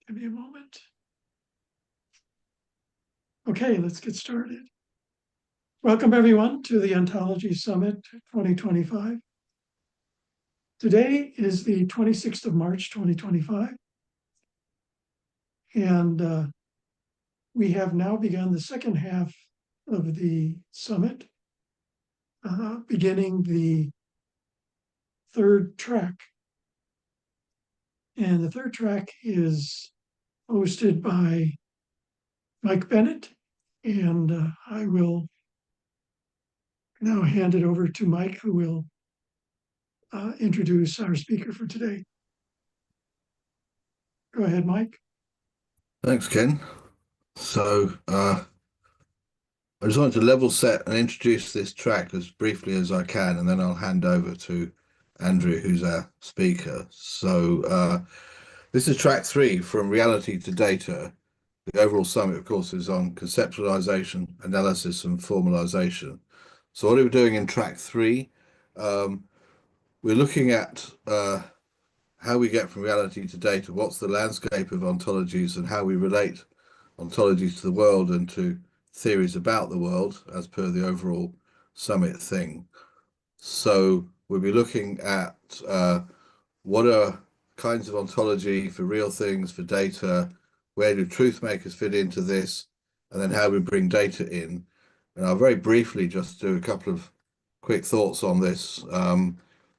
Give me a moment. Okay, let's get started. Welcome everyone to the Ontology Summit 2025. Today is the 26th of March, 2025. And we have now begun the second half of the summit, beginning the third track. And the third track is hosted by Mike Bennett, and I will now hand it over to Mike, who will introduce our speaker for today. Go ahead, Mike. Thanks, Ken. So I just wanted to level set and introduce this track as briefly as I can, and then I'll hand over to Andrea, who's our speaker. So this is track 3, from reality to data. The overall summit, of course, is on conceptualization, analysis, and formalization. So what are we doing in track 3? We're looking at how we get from reality to data. What's the landscape of ontologies and how we relate ontologies to the world and to theories about the world as per the overall summit thing. So we'll be looking at what are kinds of ontology for real things, for data, where do truth makers fit into this, and then how we bring data in. And I'll very briefly just do a couple of quick thoughts on this.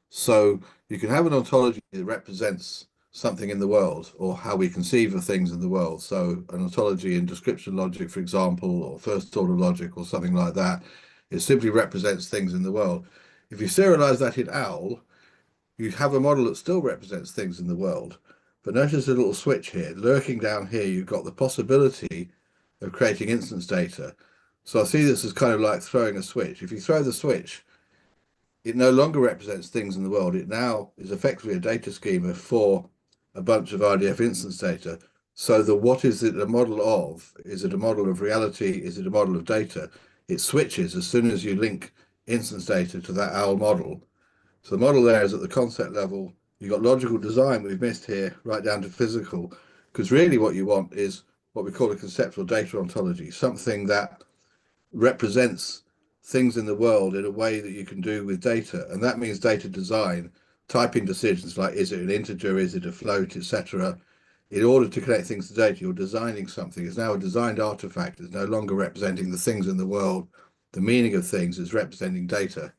So you can have an ontology that represents something in the world, or how we conceive of things in the world. So an ontology in description logic, for example, or first order logic, or something like that, it simply represents things in the world. If you serialize that in OWL, you have a model that still represents things in the world. But notice a little switch here. Lurking down here, you've got the possibility of creating instance data. So I see this as kind of like throwing a switch. If you throw the switch, it no longer represents things in the world. It now is effectively a data schema for a bunch of RDF instance data. So the what is it a model of? Is it a model of reality? Is it a model of data? It switches as soon as you link instance data to that OWL model. So the model there is at the concept level. You've got logical design we've missed here, right down to physical, because really what you want is what we call a conceptual data ontology, something that represents things in the world in a way that you can do with data. And that means data design, typing decisions like, is it an integer, is it a float, etc. In order to connect things to data, you're designing something. It's now a designed artifact. It's no longer representing the things in the world. The meaning of things is representing data.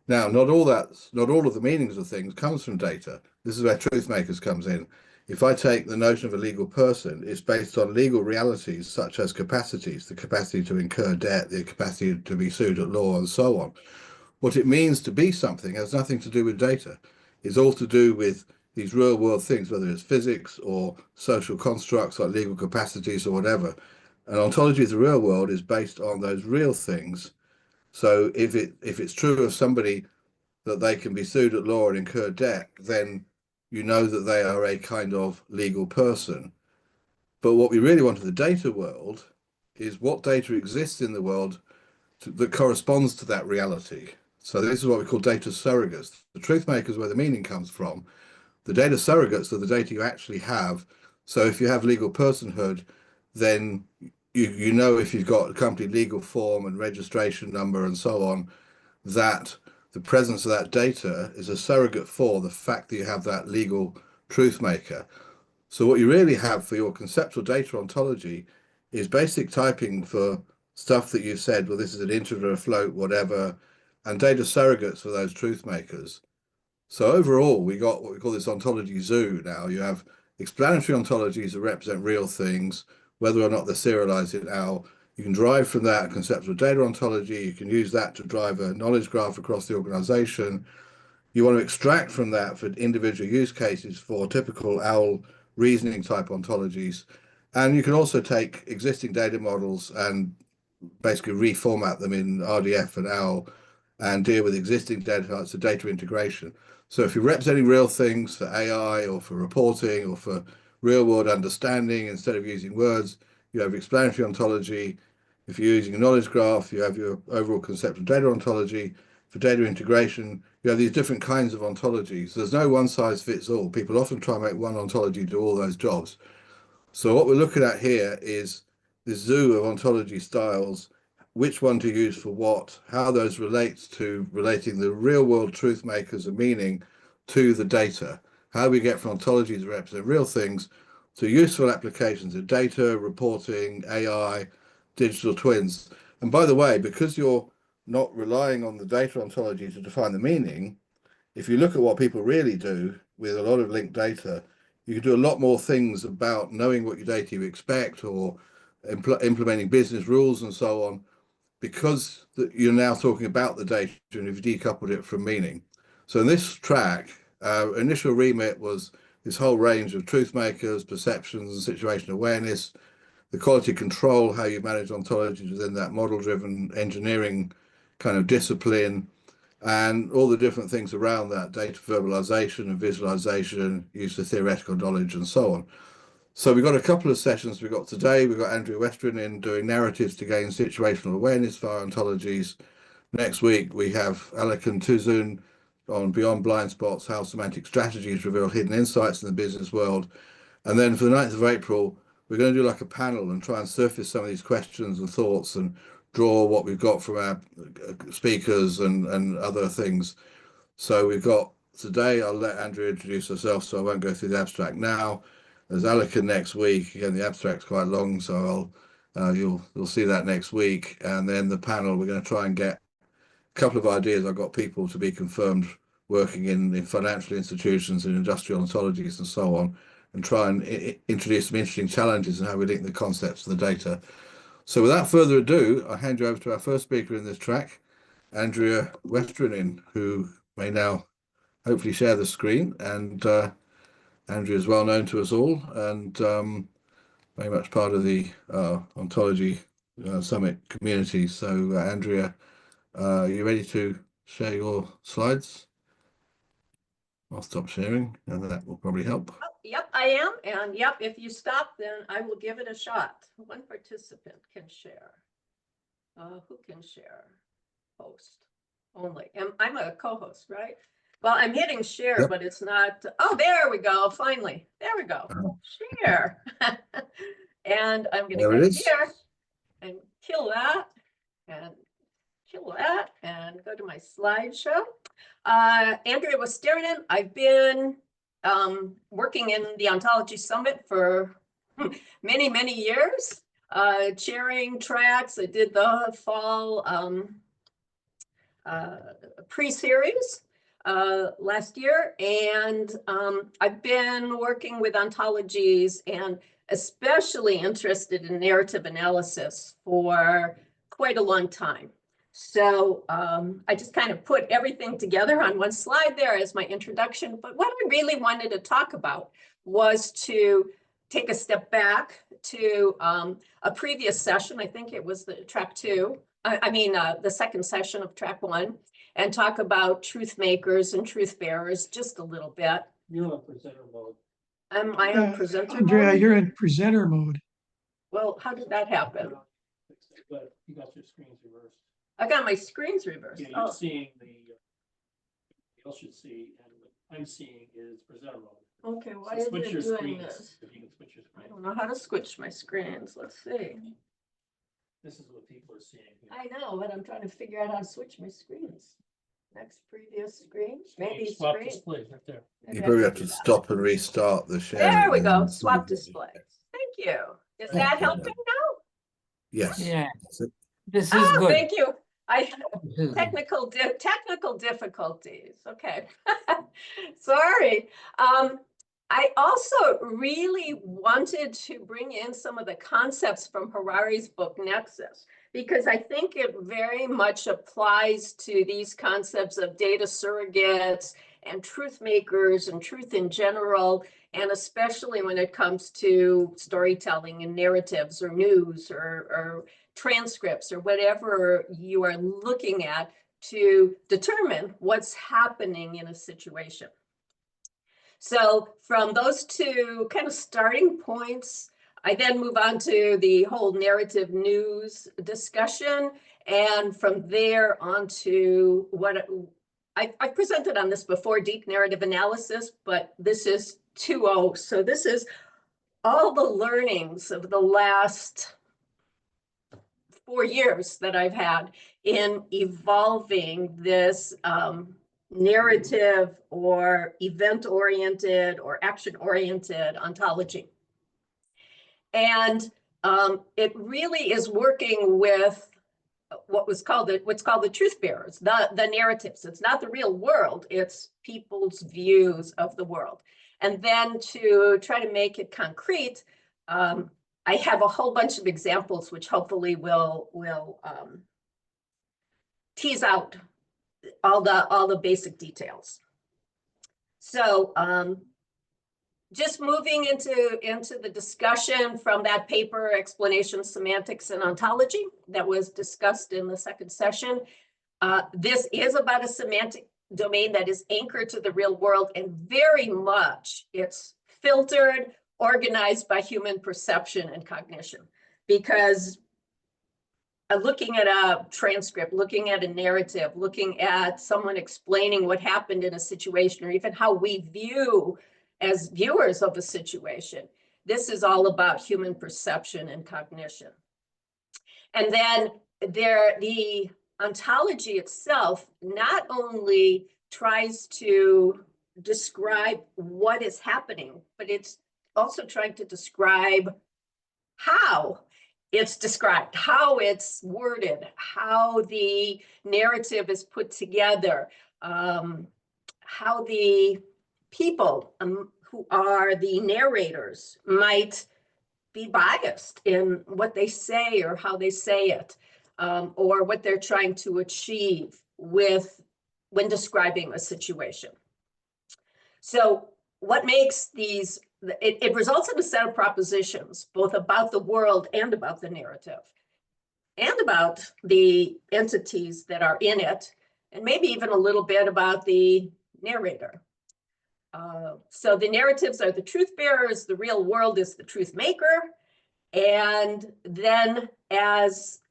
Now, not all of the meanings of things comes from data. This is where truth makers comes in. If I take the notion of a legal person, it's based on legal realities such as capacities, the capacity to incur debt, the capacity to be sued at law, and so on. What it means to be something has nothing to do with data. It's all to do with these real world things, whether it's physics or social constructs like legal capacities or whatever. And ontology of the real world is based on those real things. So if it's true of somebody that they can be sued at law and incur debt, then you know that they are a kind of legal person. But what we really want in the data world is what data exists in the world that corresponds to that reality. So this is what we call data surrogates. The truth makers, where the meaning comes from. The data surrogates are the data you actually have. So if you have legal personhood, then you know if you've got a company legal form and registration number and so on, that the presence of that data is a surrogate for the fact that you have that legal truth maker. So what you really have for your conceptual data ontology is basic typing for stuff that you said, well, this is an integer, a float, whatever, and data surrogates for those truth makers. So overall, we got what we call this ontology zoo now. You have explanatory ontologies that represent real things, whether or not they're serialized in OWL. You can derive from that a conceptual data ontology. You can use that to drive a knowledge graph across the organization. You want to extract from that for individual use cases for typical OWL reasoning type ontologies. And you can also take existing data models and basically reformat them in RDF and OWL and deal with existing data types of data integration. So if you're representing real things for AI or for reporting or for real world understanding, instead of using words, you have explanatory ontology. If you're using a knowledge graph, you have your overall conceptual data ontology. For data integration, you have these different kinds of ontologies. There's no one size fits all. People often try and make one ontology do all those jobs. So what we're looking at here is the zoo of ontology styles, which one to use for what, how those relate to relating the real world truth makers of meaning to the data, how we get from ontologies that represent real things to useful applications of data, reporting, AI, digital twins. And by the way, because you're not relying on the data ontology to define the meaning, if you look at what people really do with a lot of linked data, you can do a lot more things about knowing what your data you expect or implementing business rules and so on, because you're now talking about the data and you've decoupled it from meaning. So in this track, our initial remit was this whole range of truth makers, perceptions, and situational awareness, the quality control, how you manage ontologies within that model-driven engineering kind of discipline, and all the different things around that, data verbalization and visualization, use of theoretical knowledge, and so on. So we've got a couple of sessions we've got today. We've got Andrea Westerinen doing narratives to gain situational awareness via ontologies. Next week, we have Alec Tuzun on Beyond Blind Spots, how semantic strategies reveal hidden insights in the business world. And then for the 9th of April, we're going to do like a panel and try and surface some of these questions and thoughts and draw what we've got from our speakers and other things. So we've got today, I'll let Andrea introduce herself, so I won't go through the abstract now. There's Alika next week. Again, the abstract's quite long, so you'll see that next week. And then the panel, we're going to try and get a couple of ideas. I've got people to be confirmed working in financial institutions and industrial ontologies and so on, and try and introduce some interesting challenges in how we link the concepts to the data. So without further ado, I'll hand you over to our first speaker in this track, Andrea Westerinen, who may now hopefully share the screen. And Andrea is well known to us all and very much part of the Ontology Summit community. So Andrea, are you ready to share your slides? I'll stop sharing and that will probably help. Oh, yep, I am. And yep, if you stop, then I will give it a shot. One participant can share. Who can share? Host only. I'm a co-host, right? Well, I'm hitting share, Yep. But it's not. Oh, there we go. Finally, there we go. Share. And I'm going to go here and kill that and kill that and go to my slideshow. Andrea Westerinen. I've been working in the Ontology Summit for many, many years, chairing tracks. I did the fall pre-series last year, and I've been working with ontologies and especially interested in narrative analysis for quite a long time. So I just kind of put everything together on one slide there as my introduction. But what I really wanted to talk about was to take a step back to a previous session. I think it was the track 2. The second session of track 1, and talk about truth makers and truth bearers just a little bit. You're on presenter mode. Am I on presenter Andrea, mode? you're in presenter mode. Well, how did that happen? But you got your screens reversed. I got my screens reversed. Yeah, you're seeing the, else should see, and what I'm seeing is presenter mode. Okay, why So is switch it your doing screens. this? If you can switch your I screens. don't know how to switch my screens. Let's see. This is what people are seeing here. I know, but I'm trying to figure out how to switch my screens. Next previous screen, maybe Swap screen. displays right there. You probably have to stop and restart the sharing. There we go, and swap displays. Thank you. Is that helping now? Yes. Yeah, That's it. this is Oh, good. thank you. This is good. Technical difficulties. Okay. Sorry. I also really wanted to bring in some of the concepts from Harari's book, Nexus, because I think it very much applies to these concepts of data surrogates and truth makers and truth in general, and especially when it comes to storytelling and narratives or news or transcripts or whatever you are looking at to determine what's happening in a situation. So from those two kind of starting points, I then move on to the whole narrative news discussion. And from there on to what I've presented on this before, deep narrative analysis, but this is 2.0. So this is all the learnings of the last 4 years that I've had in evolving this narrative or event-oriented or action-oriented ontology. And it really is working with what's called the truth bearers, the narratives. It's not the real world, it's people's views of the world. And then to try to make it concrete, I have a whole bunch of examples which hopefully will tease out all the basic details. So just moving into the discussion from that paper, Explanation, Semantics, and Ontology, that was discussed in the second session. This is about a semantic domain that is anchored to the real world, and very much it's filtered, organized by human perception and cognition. Because looking at a transcript, looking at a narrative, looking at someone explaining what happened in a situation, or even how we view as viewers of a situation, this is all about human perception and cognition. And then the ontology itself not only tries to describe what is happening, but it's also trying to describe how it's described, how it's worded, how the narrative is put together, how the people who are the narrators might be biased in what they say or how they say it, or what they're trying to achieve when describing a situation. So what makes these, it results in a set of propositions, both about the world and about the narrative, and about the entities that are in it, and maybe even a little bit about the narrator. So the narratives are the truth bearers, the real world is the truth maker, and then as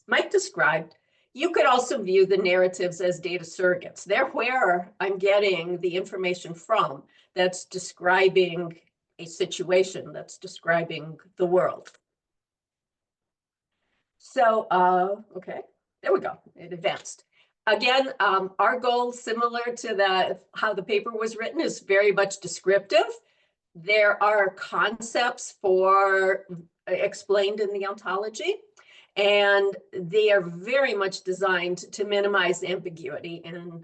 Mike described, you could also view the narratives as data surrogates. They're where I'm getting the information from that's describing a situation, that's describing the world. So, okay, there we go, it advanced. Again, our goal, similar to how the paper was written, is very much descriptive. There are concepts explained in the ontology, and they are very much designed to minimize ambiguity and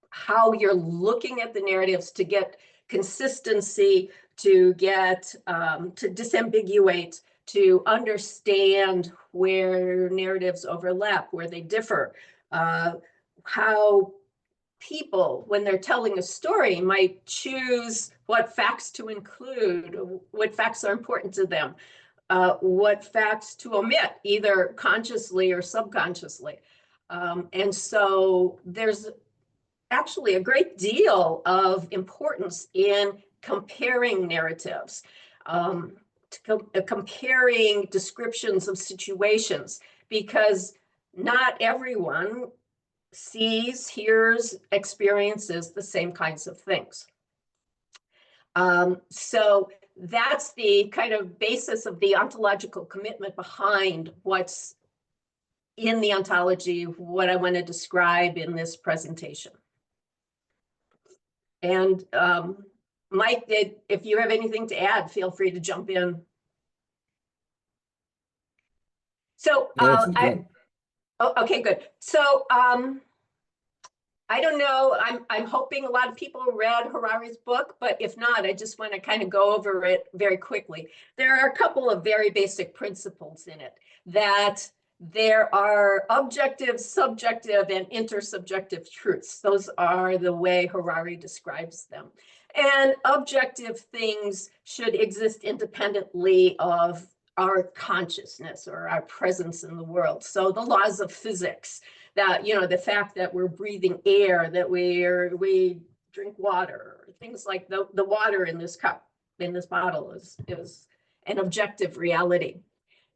how you're looking at the narratives to get consistency, to get to disambiguate, to understand where narratives overlap, where they differ, how people, when they're telling a story, might choose what facts to include, what facts are important to them, what facts to omit, either consciously or subconsciously. And so there's actually a great deal of importance in comparing narratives, comparing descriptions of situations, because not everyone sees, hears, experiences the same kinds of things. So that's the kind of basis of the ontological commitment behind what's in the ontology, what I want to describe in this presentation. And Mike, if you have anything to add, feel free to jump in. So okay, good. So I don't know, I'm hoping a lot of people read Harari's book, but if not, I just want to kind of go over it very quickly. There are a couple of very basic principles in it, that there are objective, subjective, and intersubjective truths. Those are the way Harari describes them. And objective things should exist independently of our consciousness or our presence in the world. So the laws of physics, that, you know, the fact that we're breathing air, that we drink water, things like the water in this cup, in this bottle is an objective reality.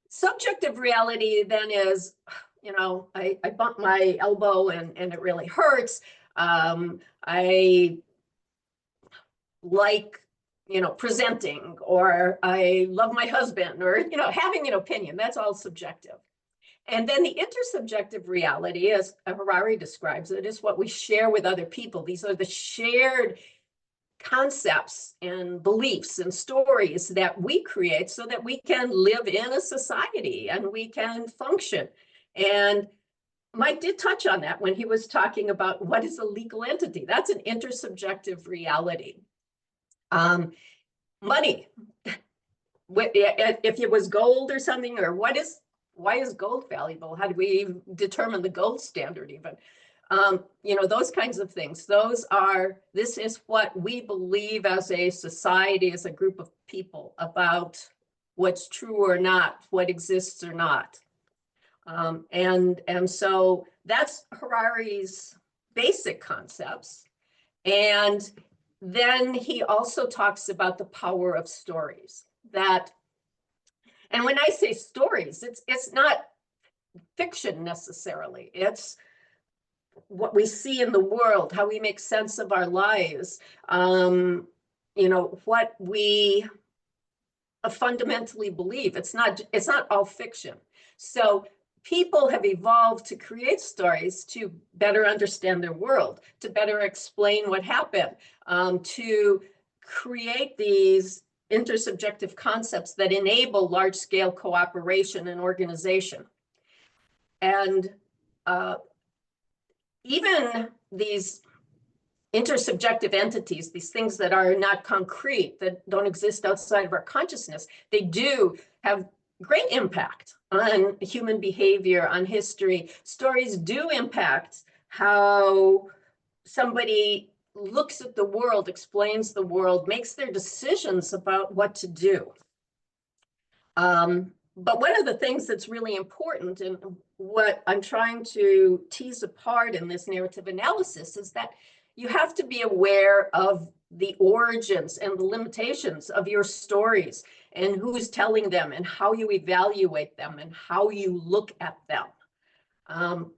Subjective reality then is, you know, I bumped my elbow and it really hurts. I like, presenting, or I love my husband, or, having an opinion. That's all subjective. And then the intersubjective reality, as Harari describes it, is what we share with other people. These are the shared concepts and beliefs and stories that we create so that we can live in a society and we can function. And Mike did touch on that when he was talking about what is a legal entity. That's an intersubjective reality. Money, if it was gold or something, or why is gold valuable? How do we determine the gold standard even? Those kinds of things. This is what we believe as a society, as a group of people, about what's true or not, what exists or not. And so that's Harari's basic concepts. And then he also talks about the power of stories. And when I say stories, it's not fiction necessarily. It's what we see in the world, how we make sense of our lives, what we fundamentally believe. It's not all fiction. So people have evolved to create stories to better understand their world, to better explain what happened, to create these intersubjective concepts that enable large-scale cooperation and organization. And even these intersubjective entities, these things that are not concrete, that don't exist outside of our consciousness, they do have great impact on human behavior, on history. Stories do impact how somebody looks at the world, explains the world, makes their decisions about what to do. But one of the things that's really important, and what I'm trying to tease apart in this narrative analysis, is that you have to be aware of the origins and the limitations of your stories, and who's telling them, and how you evaluate them, and how you look at them.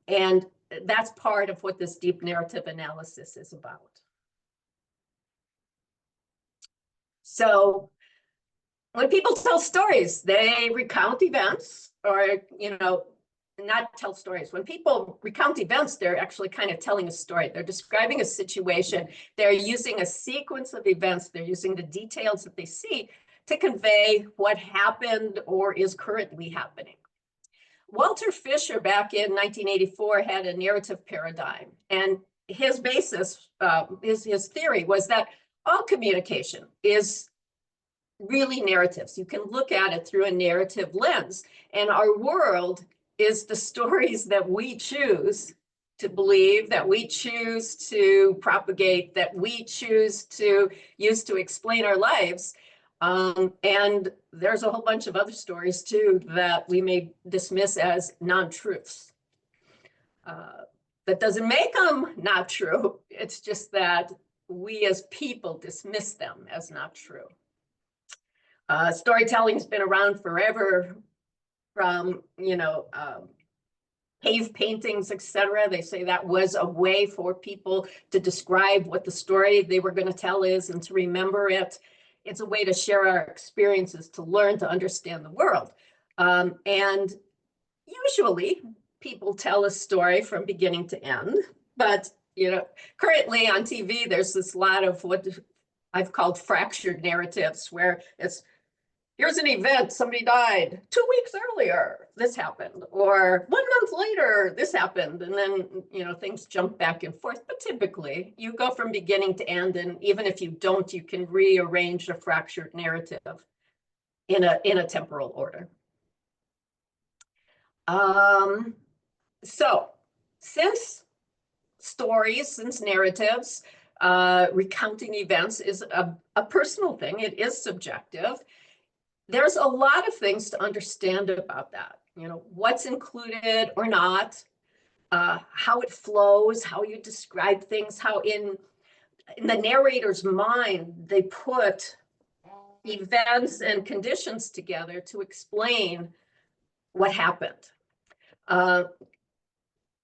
And that's part of what this deep narrative analysis is about. So when people tell stories, they recount events, or, not tell stories. When people recount events, they're actually kind of telling a story. They're describing a situation. They're using a sequence of events. They're using the details that they see to convey what happened or is currently happening. Walter Fisher, back in 1984, had a narrative paradigm, and his basis, his theory was that all communication is really narratives. You can look at it through a narrative lens, and our world is the stories that we choose to believe, that we choose to propagate, that we choose to use to explain our lives. And there's a whole bunch of other stories too that we may dismiss as non-truths. That doesn't make them not true. It's just that we as people dismiss them as not true. Storytelling has been around forever, from, cave paintings, etc. They say that was a way for people to describe what the story they were going to tell is and to remember it. It's a way to share our experiences, to learn, to understand the world. And usually people tell a story from beginning to end, but currently on TV, there's this lot of what I've called fractured narratives, where it's, here's an event, somebody died 2 weeks earlier, this happened, or 1 month later, this happened, and then, things jump back and forth. But typically, you go from beginning to end, and even if you don't, you can rearrange a fractured narrative in a temporal order. So, since narratives, recounting events is a personal thing, it is subjective, there's a lot of things to understand about that. What's included or not, how it flows, how you describe things, how in the narrator's mind, they put events and conditions together to explain what happened.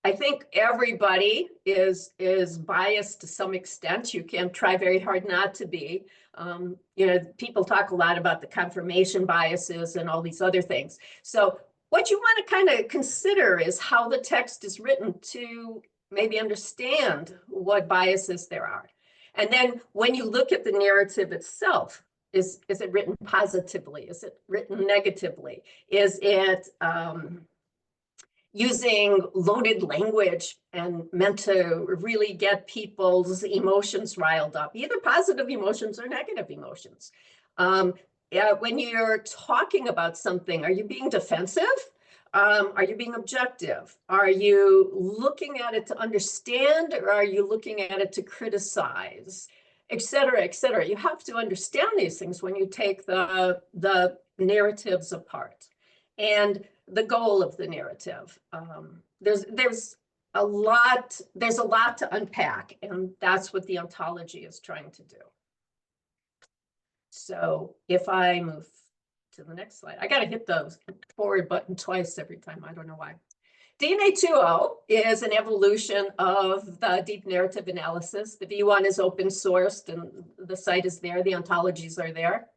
I think everybody is biased to some extent. You can try very hard not to be. You know, people talk a lot about the confirmation biases and all these other things. So what you want to kind of consider is how the text is written to maybe understand what biases there are. And then when you look at the narrative itself, is it written positively? Is it written negatively? Is it using loaded language and meant to really get people's emotions riled up, either positive emotions or negative emotions? When you're talking about something, are you being defensive? Are you being objective? Are you looking at it to understand, or are you looking at it to criticize, et cetera, et cetera? You have to understand these things when you take the narratives apart. And the goal of the narrative. There's a lot to unpack, and that's what the ontology is trying to do. So if I move to the next slide, I got to hit the forward button twice every time. I don't know why. DNA 2.0 is an evolution of the deep narrative analysis. The V1 is open sourced, and the site is there. The ontologies are there.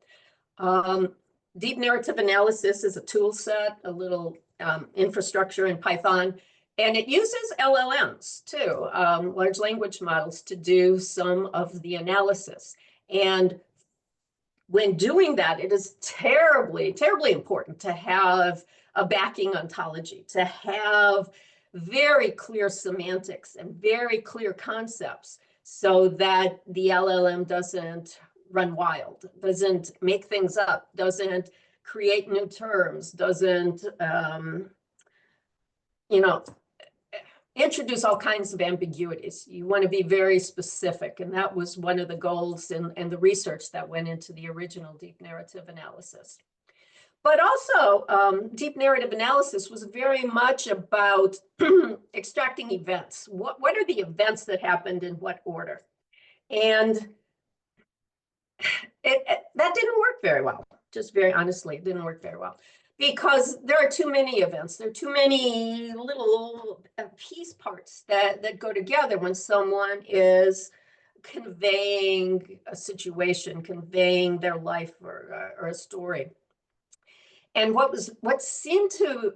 Deep narrative analysis is a tool set, a little infrastructure in Python, and it uses LLMs too, large language models, to do some of the analysis. And when doing that, it is terribly, terribly important to have a backing ontology, to have very clear semantics and very clear concepts so that the LLM doesn't run wild, doesn't make things up, doesn't create new terms, doesn't, you know, introduce all kinds of ambiguities. You want to be very specific, and that was one of the goals and the research that went into the original deep narrative analysis. But also, deep narrative analysis was very much about extracting events. What are the events that happened in what order? And that didn't work very well, just very honestly, it didn't work very well. Because there are too many events, there are too many little piece parts that go together when someone is conveying a situation, conveying their life or a story. And what seemed to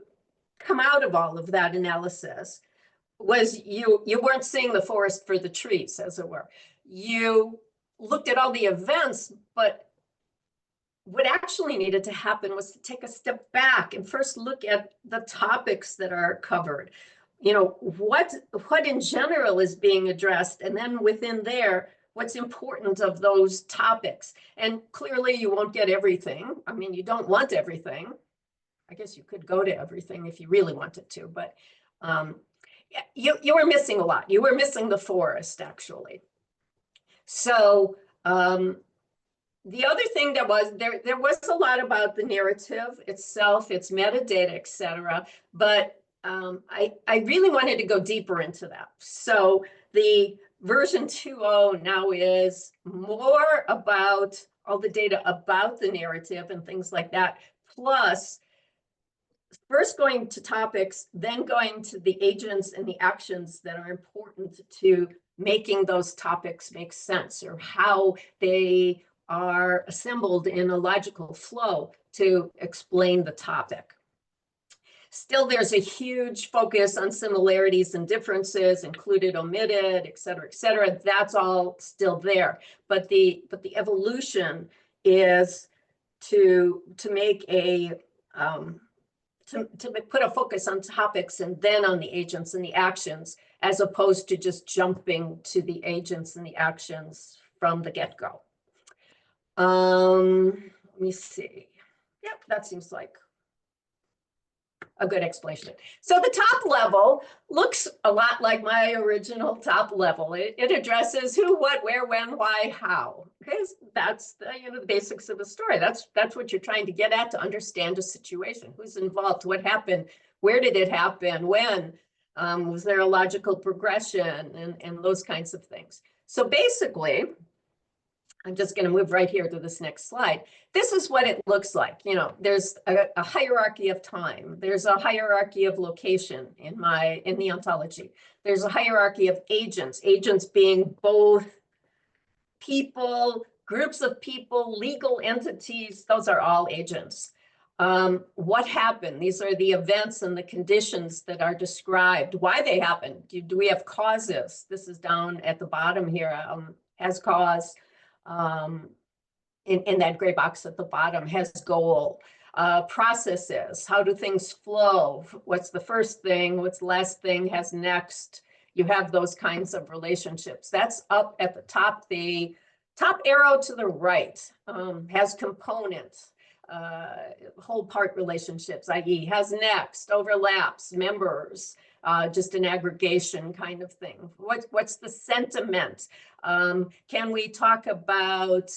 come out of all of that analysis was you weren't seeing the forest for the trees, as it were. You looked at all the events, but what actually needed to happen was to take a step back and first look at the topics that are covered. You know, what in general is being addressed, and then within there, what's important of those topics. And clearly you won't get everything. I mean, you don't want everything. I guess you could go to everything if you really wanted to, but you were missing a lot. You were missing the forest, actually. So the other thing that was, there was a lot about the narrative itself, its metadata, et cetera, but I really wanted to go deeper into that. So the version 2.0 now is more about all the data about the narrative and things like that, plus first going to topics, then going to the agents and the actions that are important to making those topics make sense, or how they are assembled in a logical flow to explain the topic. Still, there's a huge focus on similarities and differences, included, omitted, et cetera, that's all still there. But the evolution is to make a to put a focus on topics and then on the agents and the actions, as opposed to just jumping to the agents and the actions from the get-go. Let me see. Yep, that seems like a good explanation. So the top level looks a lot like my original top level. It addresses who, what, where, when, why, how. Because that's the, the basics of the story. That's what you're trying to get at, to understand a situation. Who's involved? What happened? Where did it happen? When? Was there a logical progression? And those kinds of things. So basically, I'm just going to move right here to this next slide. This is what it looks like. You know, there's a hierarchy of time. There's a hierarchy of location in the ontology. There's a hierarchy of agents, agents being both people, groups of people, legal entities. Those are all agents. What happened? These are the events and the conditions that are described, why they happen. Do we have causes? This is down at the bottom here, has cause. In that gray box at the bottom, has goal. Processes, how do things flow? What's the first thing? What's the last thing? Has next. You have those kinds of relationships. That's up at the top. The top arrow to the right has components, whole part relationships, i.e. has next, overlaps, members, just an aggregation kind of thing. What's the sentiment? Can we talk about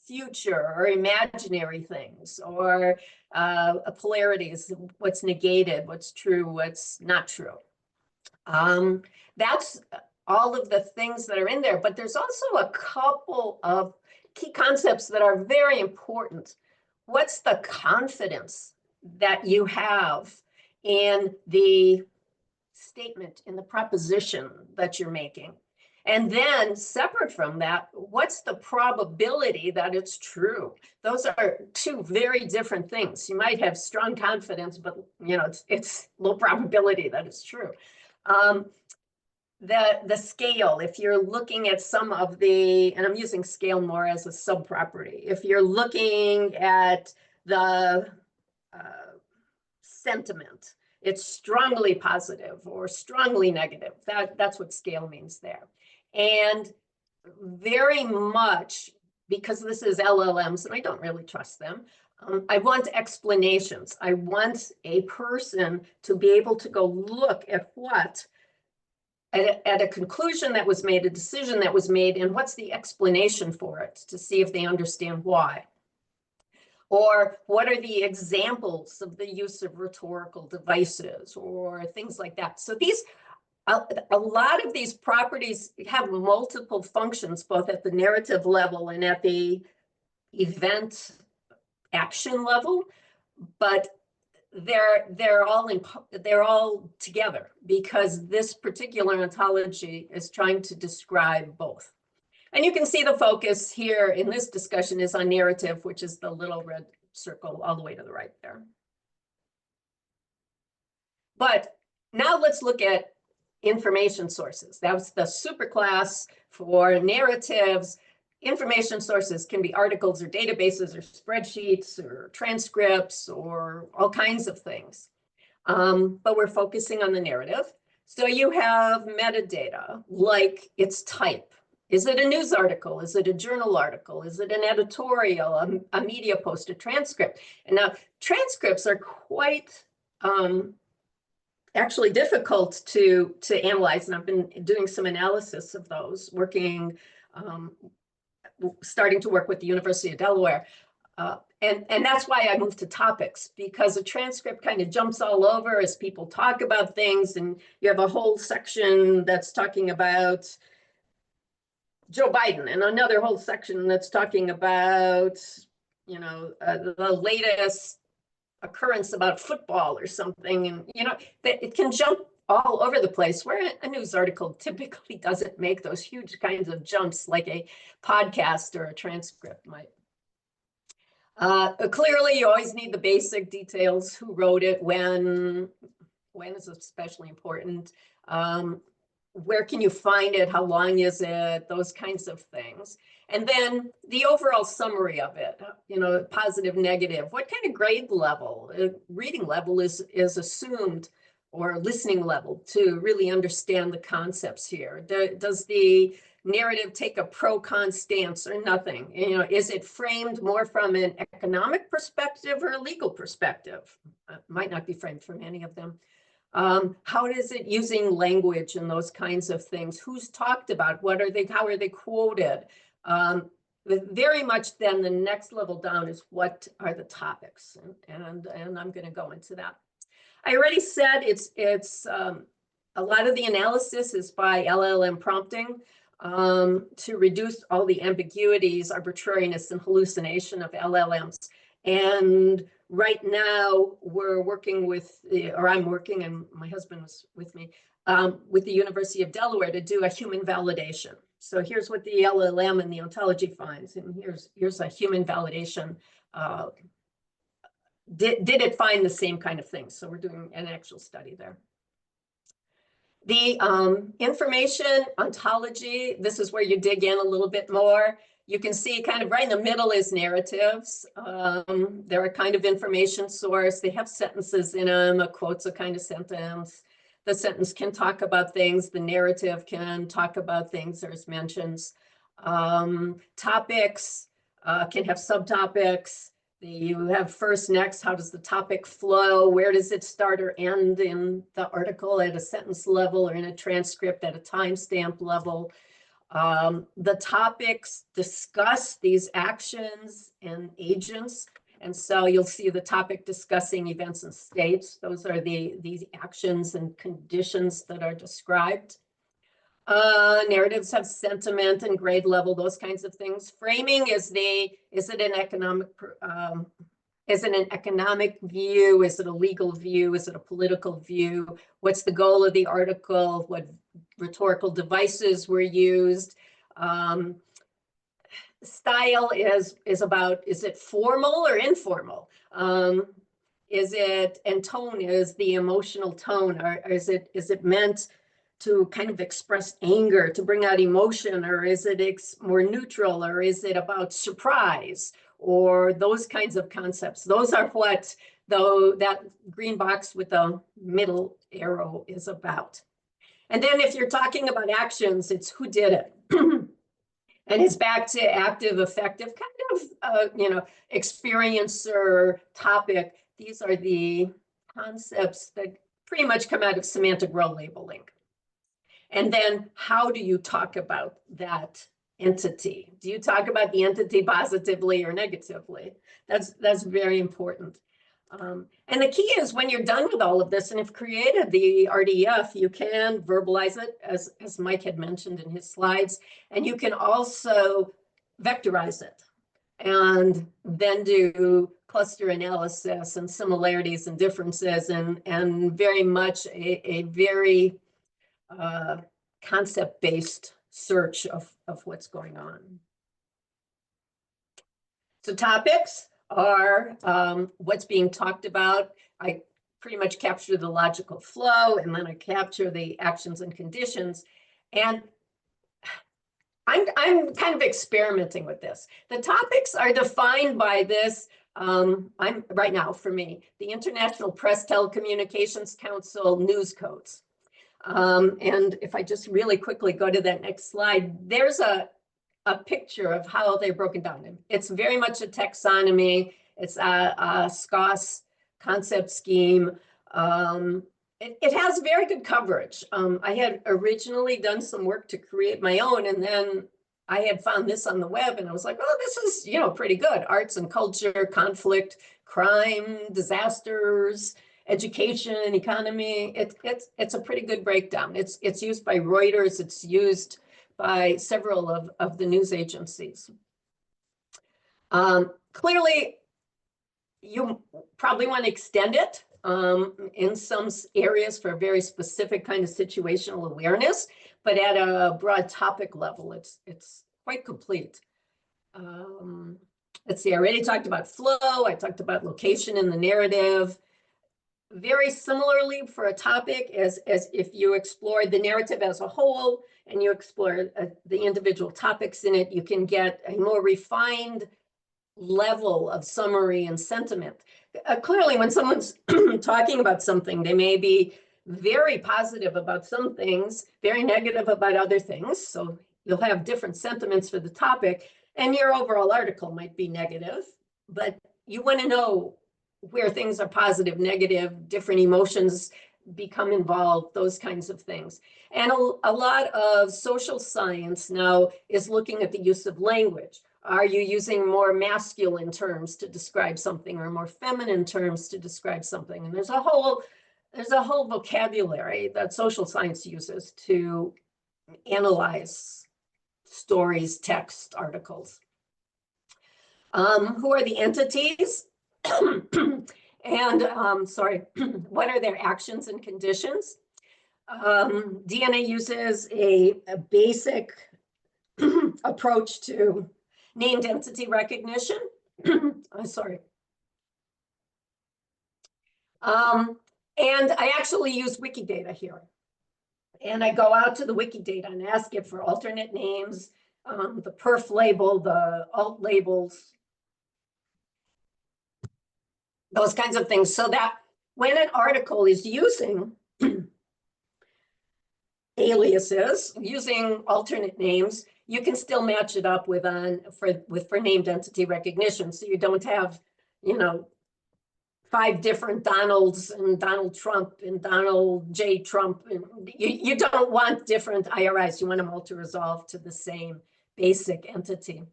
future or imaginary things, or polarities, what's negated, what's true, what's not true? That's all of the things that are in there, but there's also a couple of key concepts that are very important. What's the confidence that you have in the statement, in the proposition that you're making? And then separate from that, what's the probability that it's true? Those are two very different things. You might have strong confidence, but you know, it's low probability that it's true. The scale, if you're looking at some of the, and I'm using scale more as a sub-property, if you're looking at the sentiment, it's strongly positive or strongly negative. That's what scale means there. And very much, because this is LLMs and I don't really trust them, I want explanations. I want a person to be able to go look at what, at a conclusion that was made, a decision that was made, and what's the explanation for it, to see if they understand why. Or what are the examples of the use of rhetorical devices or things like that. So these, a lot of these properties have multiple functions, both at the narrative level and at the event action level, but they're all together because this particular ontology is trying to describe both. And you can see the focus here in this discussion is on narrative, which is the little red circle all the way to the right there. But now let's look at information sources. That was the superclass for narratives. Information sources can be articles or databases or spreadsheets or transcripts or all kinds of things. But we're focusing on the narrative. So you have metadata, like its type. Is it a news article? Is it a journal article? Is it an editorial, a media post, a transcript? And now transcripts are quite actually difficult to analyze. And I've been doing some analysis of those, working, starting to work with the University of Delaware. And that's why I moved to topics, because a transcript kind of jumps all over as people talk about things. And you have a whole section that's talking about Joe Biden and another whole section that's talking about, you know, the latest occurrence about football or something. And, you know, it can jump all over the place, where a news article typically doesn't make those huge kinds of jumps like a podcast or a transcript might. Clearly, you always need the basic details: who wrote it, when is especially important. Where can you find it? How long is it? Those kinds of things. And then the overall summary of it, you know, positive, negative, what kind of grade level, reading level is assumed, or listening level, to really understand the concepts here. Does the narrative take a pro-con stance or nothing? You know, is it framed more from an economic perspective or a legal perspective? Might not be framed from any of them. How is it using language and those kinds of things? Who's talked about? What are they? How are they quoted? Very much then the next level down is what are the topics, and I'm going to go into that. I already said it's a lot of the analysis is by LLM prompting. to reduce all the ambiguities, arbitrariness, and hallucination of LLMs. And right now we're working with I'm working, and my husband was with me, with the University of Delaware to do a human validation. So here's what the LLM and the ontology finds, and here's a human validation. Did it find the same kind of things? So we're doing an actual study there. The information ontology, this is where you dig in a little bit more. You can see kind of right in the middle is narratives. They're a kind of information source. They have sentences in them. A quote's a kind of sentence. The sentence can talk about things. The narrative can talk about things. There's mentions. Topics can have subtopics. You have first, next, how does the topic flow? Where does it start or end in the article at a sentence level or in a transcript at a timestamp level? The topics discuss these actions and agents. And so you'll see the topic discussing events and states. Those are these actions and conditions that are described. Narratives have sentiment and grade level, those kinds of things. Framing is it an economic view? Is it a legal view? Is it a political view? What's the goal of the article? What rhetorical devices were used? Style is about, is it formal or informal? And tone is the emotional tone, or is it meant to kind of express anger, to bring out emotion, or is it more neutral, or is it about surprise, or those kinds of concepts? Those are what that green box with the middle arrow is about. And then if you're talking about actions, it's who did it. And it's back to active, effective, kind of, experiencer, topic. These are the concepts that pretty much come out of semantic role labeling. And then how do you talk about that entity? Do you talk about the entity positively or negatively? That's very important. And the key is when you're done with all of this and have created the RDF, you can verbalize it, as Mike had mentioned in his slides, and you can also vectorize it and then do cluster analysis and similarities and differences, and very much a very concept-based search of what's going on. So topics are what's being talked about. I pretty much capture the logical flow, and then I capture the actions and conditions. And I'm kind of experimenting with this. The topics are defined by this. I'm right now, for me, the International Press Telecommunications Council news codes. And if I just really quickly go to that next slide, there's a picture of how they're broken down. It's very much a taxonomy. It's a SCOS concept scheme. It has very good coverage. I had originally done some work to create my own, and then I had found this on the web, and I was like, oh, this is, pretty good. Arts and culture, conflict, crime, disasters, education, economy. It's a pretty good breakdown. It's used by Reuters. It's used by several of the news agencies. Clearly, you probably want to extend it in some areas for a very specific kind of situational awareness, but at a broad topic level, it's quite complete. Let's see, I already talked about flow. I talked about location in the narrative. Very similarly for a topic as if you explore the narrative as a whole and you explore the individual topics in it, you can get a more refined level of summary and sentiment. Clearly, when someone's talking about something, they may be very positive about some things, very negative about other things. So you'll have different sentiments for the topic, and your overall article might be negative, but you want to know where things are positive, negative, different emotions become involved, those kinds of things. And a lot of social science now is looking at the use of language. Are you using more masculine terms to describe something or more feminine terms to describe something? And there's a whole vocabulary that social science uses to analyze stories, text, articles. Who are the entities? And sorry, what are their actions and conditions? DNA uses a basic approach to named entity recognition. Sorry. And I actually use Wikidata here. And I go out to the Wikidata and ask it for alternate names, the perf label, the alt labels, those kinds of things, so that when an article is using aliases, using alternate names, you can still match it up with for named entity recognition. So you don't have, you know, 5 different Donalds and Donald Trump and Donald J. Trump. And you don't want different IRIs. You want them all to resolve to the same basic entity.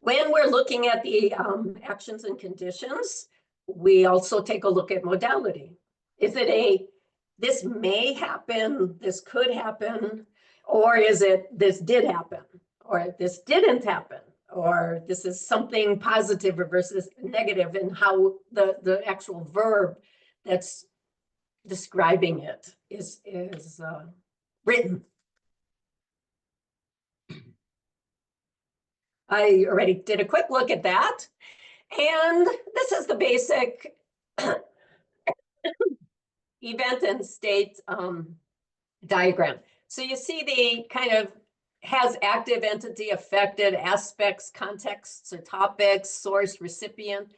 When we're looking at the actions and conditions, we also take a look at modality. Is it this may happen, this could happen, or is it this did happen, or this didn't happen, or this is something positive versus negative in how the actual verb that's describing it is written. I already did a quick look at that. And this is the basic event and state diagram. So you see the kind of has active entity, affected aspects, contexts or topics, source, recipient.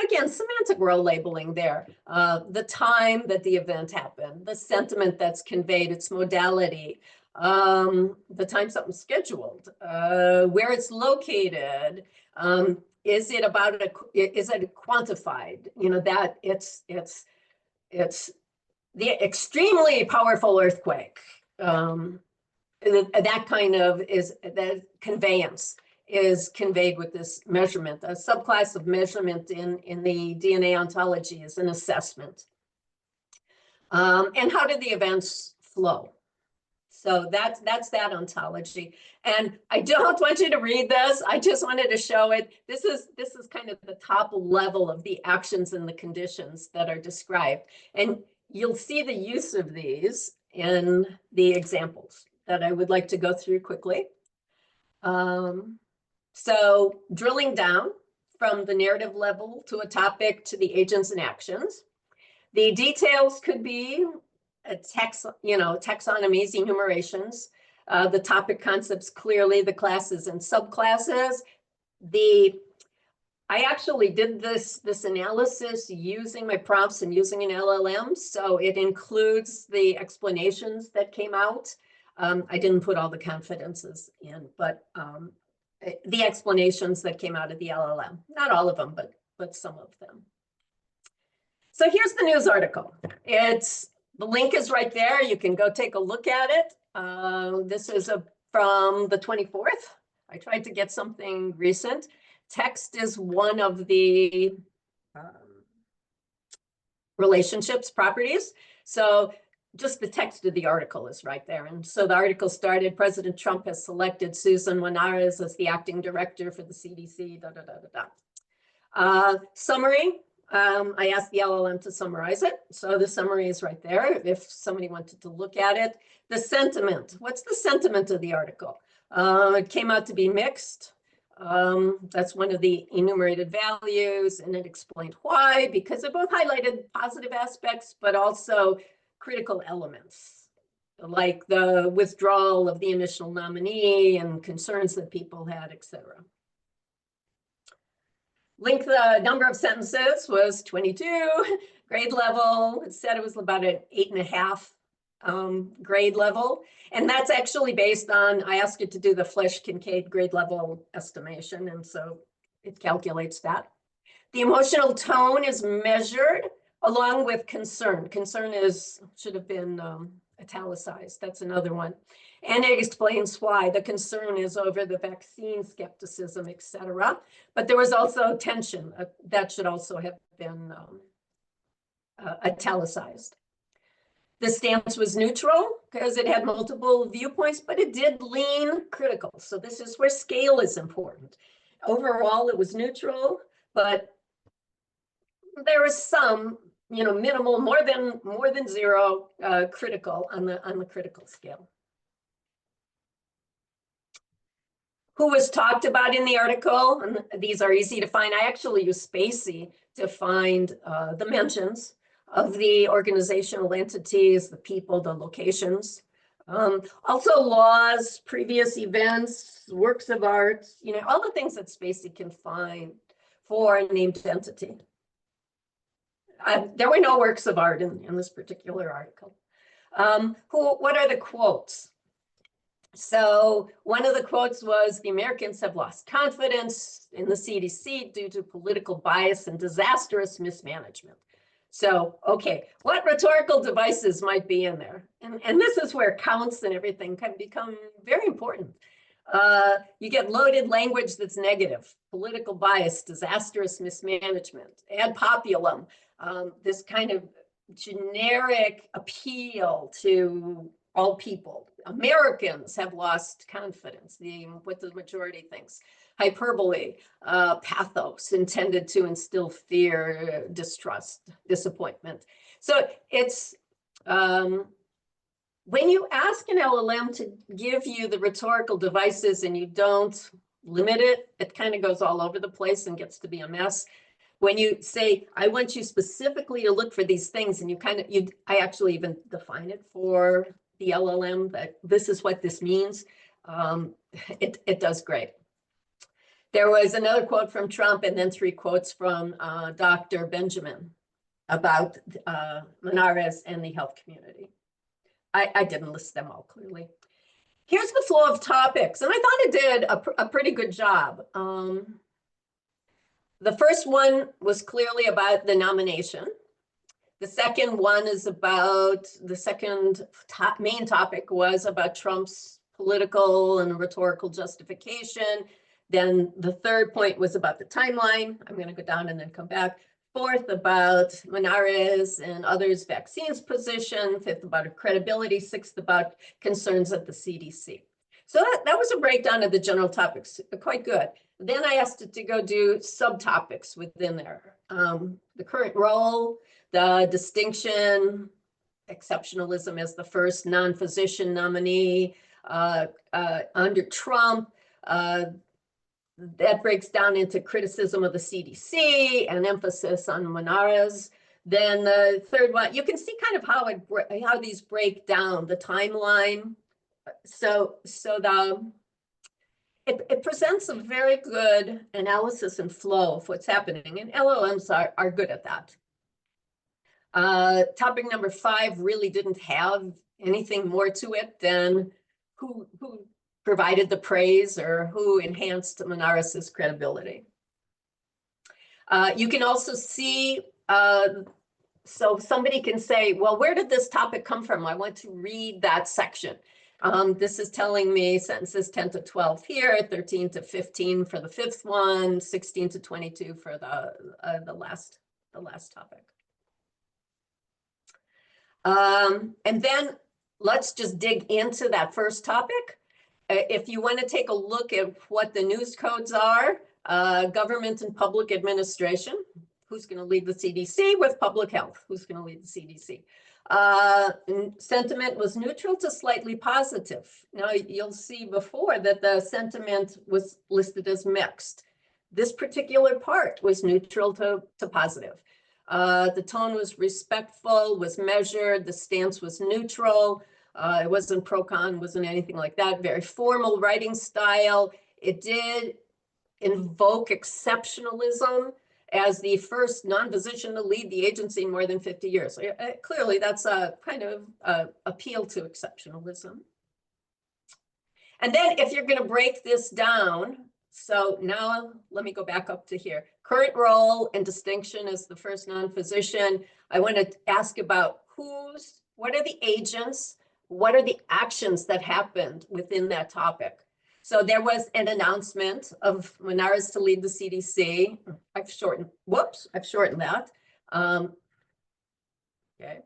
Again, semantic role labeling there. The time that the event happened, the sentiment that's conveyed, its modality, the time something's scheduled, where it's located, is it about is it quantified? You know, that it's the extremely powerful earthquake. That kind of that conveyance is conveyed with this measurement. A subclass of measurement in the DNA ontology is an assessment. And how did the events flow? So that's that ontology. And I don't want you to read this. I just wanted to show it. This is kind of the top level of the actions and the conditions that are described. And you'll see the use of these in the examples that I would like to go through quickly. So drilling down from the narrative level to a topic to the agents and actions. The details could be a taxonomies, enumerations, the topic concepts clearly, the classes and subclasses. I actually did this analysis using my prompts and using an LLM, so it includes the explanations that came out. I didn't put all the confidences in, but the explanations that came out of the LLM, not all of them, but some of them. So here's the news article. The link is right there. You can go take a look at it. This is from the 24th. I tried to get something recent. Text is one of the relationships properties. So just the text of the article is right there. And so the article started, President Trump has selected Susan Wanares as the acting director for the CDC, Summary. I asked the LLM to summarize it. So the summary is right there if somebody wanted to look at it. The sentiment, what's the sentiment of the article? It came out to be mixed. That's one of the enumerated values, and it explained why, because it both highlighted positive aspects, but also critical elements, like the withdrawal of the initial nominee and concerns that people had, etc. Length, the number of sentences was 22. Grade level, it said it was about an 8.5 grade level. And that's actually based on, I asked it to do the Flesch-Kincaid grade level estimation. And so it calculates that. The emotional tone is measured along with concern. Concern should have been italicized. That's another one. And it explains why. The concern is over the vaccine skepticism, etc. But there was also tension. That should also have been italicized. The stance was neutral because it had multiple viewpoints, but it did lean critical. So this is where scale is important. Overall, it was neutral, but there was some, minimal, more than zero, critical on the critical scale. Who was talked about in the article? And these are easy to find. I actually use Spacey to find the mentions of the organizational entities, the people, the locations. Also laws, previous events, works of art, all the things that Spacey can find for a named entity. There were no works of art in this particular article. What are the quotes? So one of the quotes was, the Americans have lost confidence in the CDC due to political bias and disastrous mismanagement. So, okay, what rhetorical devices might be in there? And this is where counts and everything can become very important. You get loaded language that's negative, political bias, disastrous mismanagement, ad populum, this kind of generic appeal to all people. Americans have lost confidence, what the majority thinks. Hyperbole, pathos, intended to instill fear, distrust, disappointment. So it's, when you ask an LLM to give you the rhetorical devices and you don't limit it, it kind of goes all over the place and gets to be a mess. When you say, I want you specifically to look for these things, and I actually even define it for the LLM that this is what this means, it does great. There was another quote from Trump and then 3 quotes from Dr. Benjamin about Monarez and the health community. I didn't list them all clearly. Here's the flow of topics, and I thought it did a pretty good job. The first one was clearly about the nomination. The second one is about, the second main topic was about Trump's political and rhetorical justification. Then the third point was about the timeline. I'm going to go down and then come back. Fourth, about Monarez and others' vaccines position. Fifth, about her credibility. Sixth, about concerns at the CDC. So that was a breakdown of the general topics, quite good. Then I asked it to go do subtopics within there. The current role, the distinction, exceptionalism as the first non-physician nominee under Trump. That breaks down into criticism of the CDC and emphasis on Monarez. Then the third one, you can see kind of how these break down the timeline. So it presents a very good analysis and flow of what's happening, and LLMs are good at that. Topic number 5 really didn't have anything more to it than who provided the praise or who enhanced Monarez's credibility. You can also see, so somebody can say, well, where did this topic come from? I want to read that section. This is telling me sentences 10 to 12 here, 13 to 15 for the 5th one, 16 to 22 for the last topic. And then let's just dig into that first topic. If you want to take a look at what the news codes are, government and public administration, who's going to lead the CDC with public health, who's going to lead the CDC. Sentiment was neutral to slightly positive. Now you'll see before that the sentiment was listed as mixed. This particular part was neutral to positive. The tone was respectful, was measured, the stance was neutral. It wasn't pro-con, wasn't anything like that. Very formal writing style. It did invoke exceptionalism as the first non-physician to lead the agency in more than 50 years. Clearly, that's a kind of appeal to exceptionalism. And then if you're going to break this down, so now let me go back up to here. Current role and distinction as the first non-physician. I want to ask about what are the agents? What are the actions that happened within that topic? So there was an announcement of Monarez to lead the CDC. I've shortened that. Okay.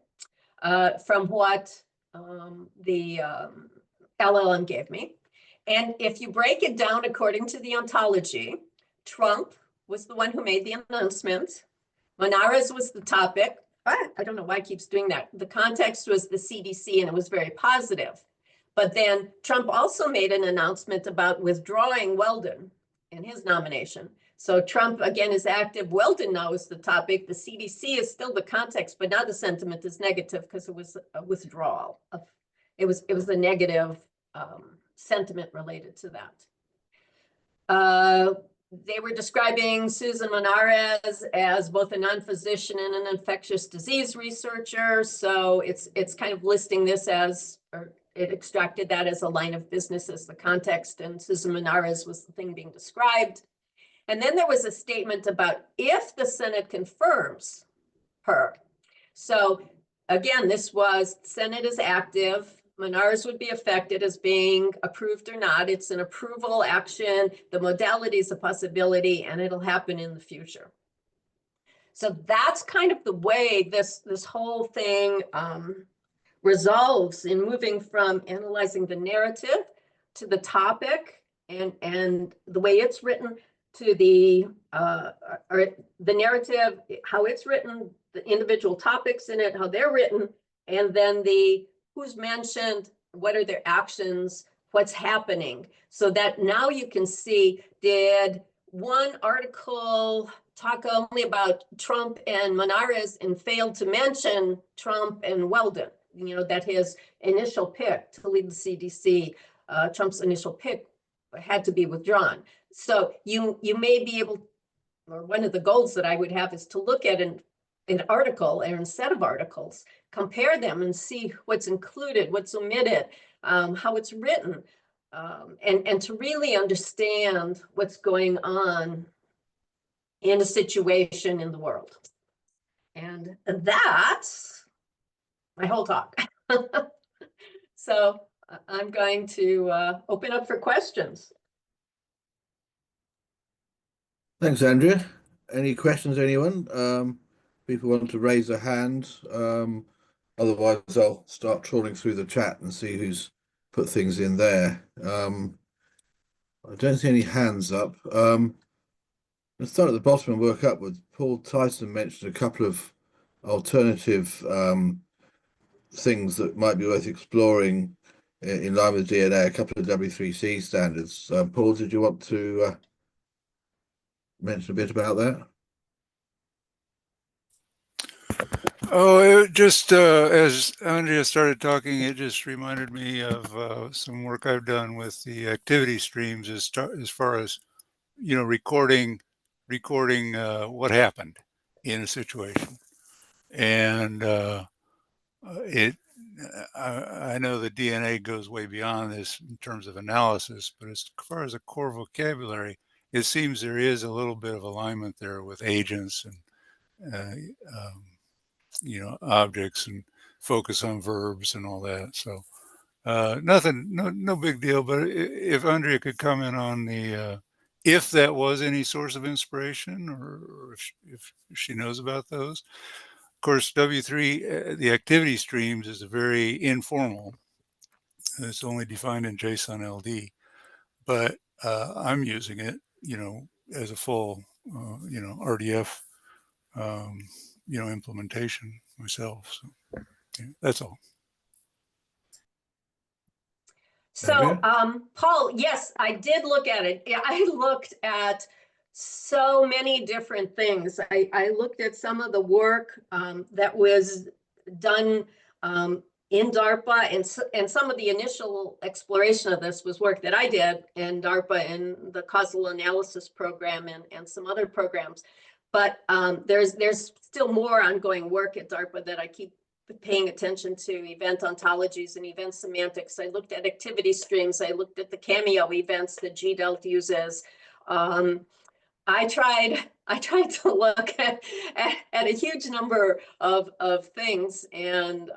from what the LLM gave me. And if you break it down according to the ontology, Trump was the one who made the announcement. Monarez was the topic. I don't know why it keeps doing that. The context was the CDC, and it was very positive. But then Trump also made an announcement about withdrawing Weldon in his nomination. So Trump, again, is active. Weldon now is the topic. The CDC is still the context, but now the sentiment is negative because it was a withdrawal. It was a negative sentiment related to that. They were describing Susan Monarez as both a non-physician and an infectious disease researcher. So it's kind of listing this as, or it extracted that as a line of business as the context, and Susan Monarez was the thing being described. And then there was a statement about if the Senate confirms her. So again, this was, Senate is active. Monarez would be affected as being approved or not. It's an approval action. The modality is a possibility, and it'll happen in the future. So that's kind of the way this whole thing resolves in moving from analyzing the narrative to the topic and the way it's written to the narrative, how it's written, the individual topics in it, how they're written, and then the who's mentioned, what are their actions, what's happening, so that now you can see, did one article talk only about Trump and Monarez and failed to mention Trump and Weldon? You know, that his initial pick to lead the CDC, Trump's initial pick had to be withdrawn. So you may be able, or one of the goals that I would have is to look at an article or a set of articles, compare them and see what's included, what's omitted, how it's written, and to really understand what's going on in a situation in the world. And that's my whole talk. So I'm going to open up for questions. Thanks, Andrea. Any questions, anyone? People want to raise a hand. Otherwise, I'll start trawling through the chat and see who's put things in there. I don't see any hands up. Let's start at the bottom and work upwards. Paul Tyson mentioned a couple of alternative things that might be worth exploring in line with DNA, a couple of W3C standards. Paul, did you want to mention a bit about that? Oh, it just as Andrea started talking, it just reminded me of some work I've done with the activity streams as far as, you know, recording what happened in a situation. And I know the DNA goes way beyond this in terms of analysis, but as far as a core vocabulary, it seems there is a little bit of alignment there with agents and you know, objects and focus on verbs and all that. So nothing, no big deal. But if Andrea could comment on the if that was any source of inspiration, or if she knows about those. Of course, W3, the activity streams, is a very informal. It's only defined in JSON LD, but I'm using it, you know, as a full, you know, RDF, you know, implementation myself. So yeah, that's all. So, Paul, yes, I did look at it. I looked at so many different things. I looked at some of the work that was done in DARPA, and some of the initial exploration of this was work that I did in DARPA in the causal analysis program and some other programs. But there's still more ongoing work at DARPA that I keep paying attention to, event ontologies and event semantics. I looked at activity streams. I looked at the cameo events that GDELT uses. I tried to look at a huge number of things and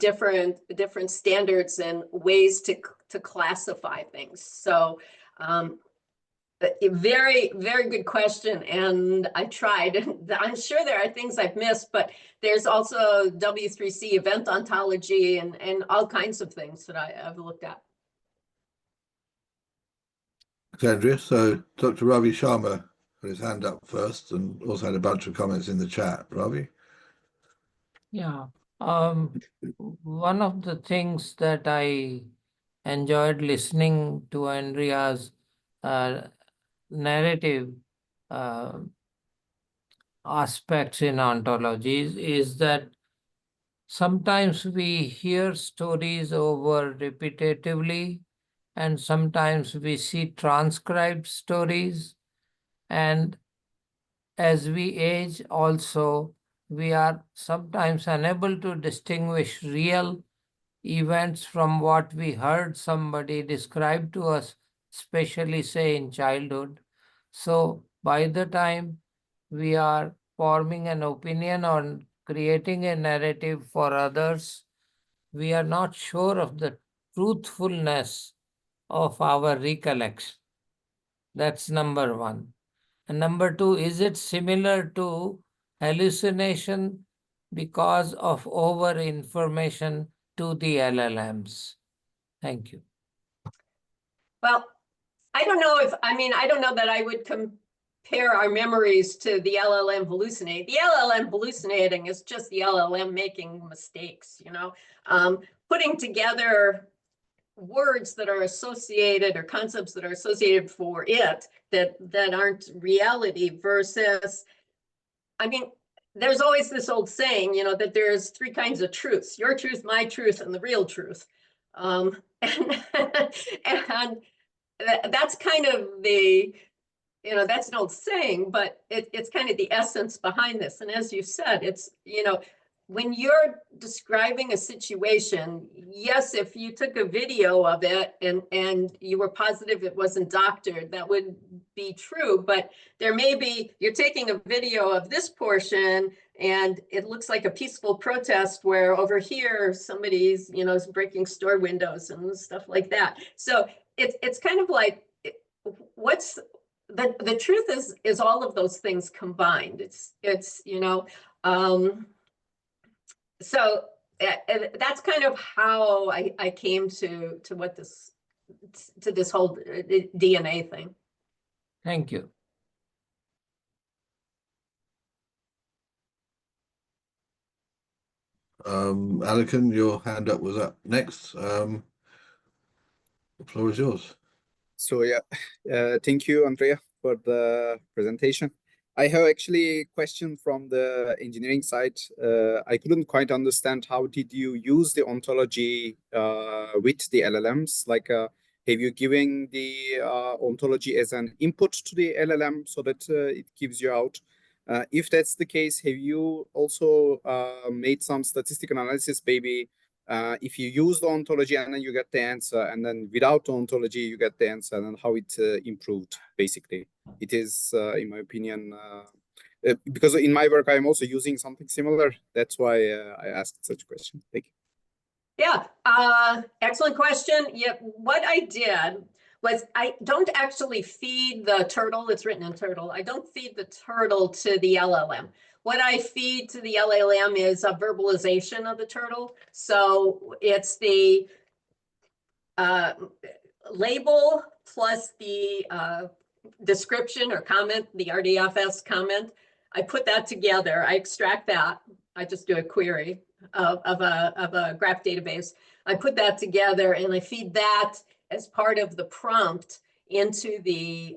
different standards and ways to classify things. So A very, very good question, and I tried. I'm sure there are things I've missed, but there's also W3C event ontology and all kinds of things that I've looked at. Thanks, Andrea. So Dr. Ravi Sharma had his hand up first and also had a bunch of comments in the chat. Ravi? Yeah. One of the things that I enjoyed listening to Andrea's narrative aspects in ontologies is that sometimes we hear stories over repetitively, and sometimes we see transcribed stories. And as we age also, we are sometimes unable to distinguish real events from what we heard somebody describe to us, especially say in childhood. So by the time we are forming an opinion or creating a narrative for others, we are not sure of the truthfulness of our recollection. That's number one. And number two, is it similar to hallucination because of over information to the LLMs? Thank you. Well, I don't know I don't know that I would compare our memories to the LLM hallucinate. The LLM hallucinating is just the LLM making mistakes, putting together words that are associated or concepts that are associated for it that aren't reality versus, there's always this old saying, that there's three kinds of truths: your truth, my truth, and the real truth. And that's kind of that's an old saying, but it's kind of the essence behind this. And as you said, it's, when you're describing a situation, yes, if you took a video of it and you were positive it wasn't doctored, that would be true. But there may be, you're taking a video of this portion and it looks like a peaceful protest where over here somebody's, is breaking store windows and stuff like that. So it's kind of like, what's the truth is all of those things combined. It's so that's kind of how I came to what this whole DNA thing. Thank you. Alison, your hand up was up next. The floor is yours. So yeah, thank you, Andrea, for the presentation. I have actually a question from the engineering side. I couldn't quite understand, how did you use the ontology with the LLMs? Like, have you given the ontology as an input to the LLM so that it gives you out? If that's the case, have you also made some statistical analysis, maybe if you use the ontology and then you get the answer, and then without the ontology you get the answer, and how it improved, basically? It is, in my opinion, because in my work I'm also using something similar. That's why I asked such a question. Thank you. Yeah, excellent question. Yeah, what I did was I don't actually feed the turtle. It's written in turtle. I don't feed the turtle to the LLM. What I feed to the LLM is a verbalization of the turtle. So it's the label plus the description or comment, the RDFS comment. I put that together. I extract that. I just do a query of a graph database. I put that together and I feed that as part of the prompt into the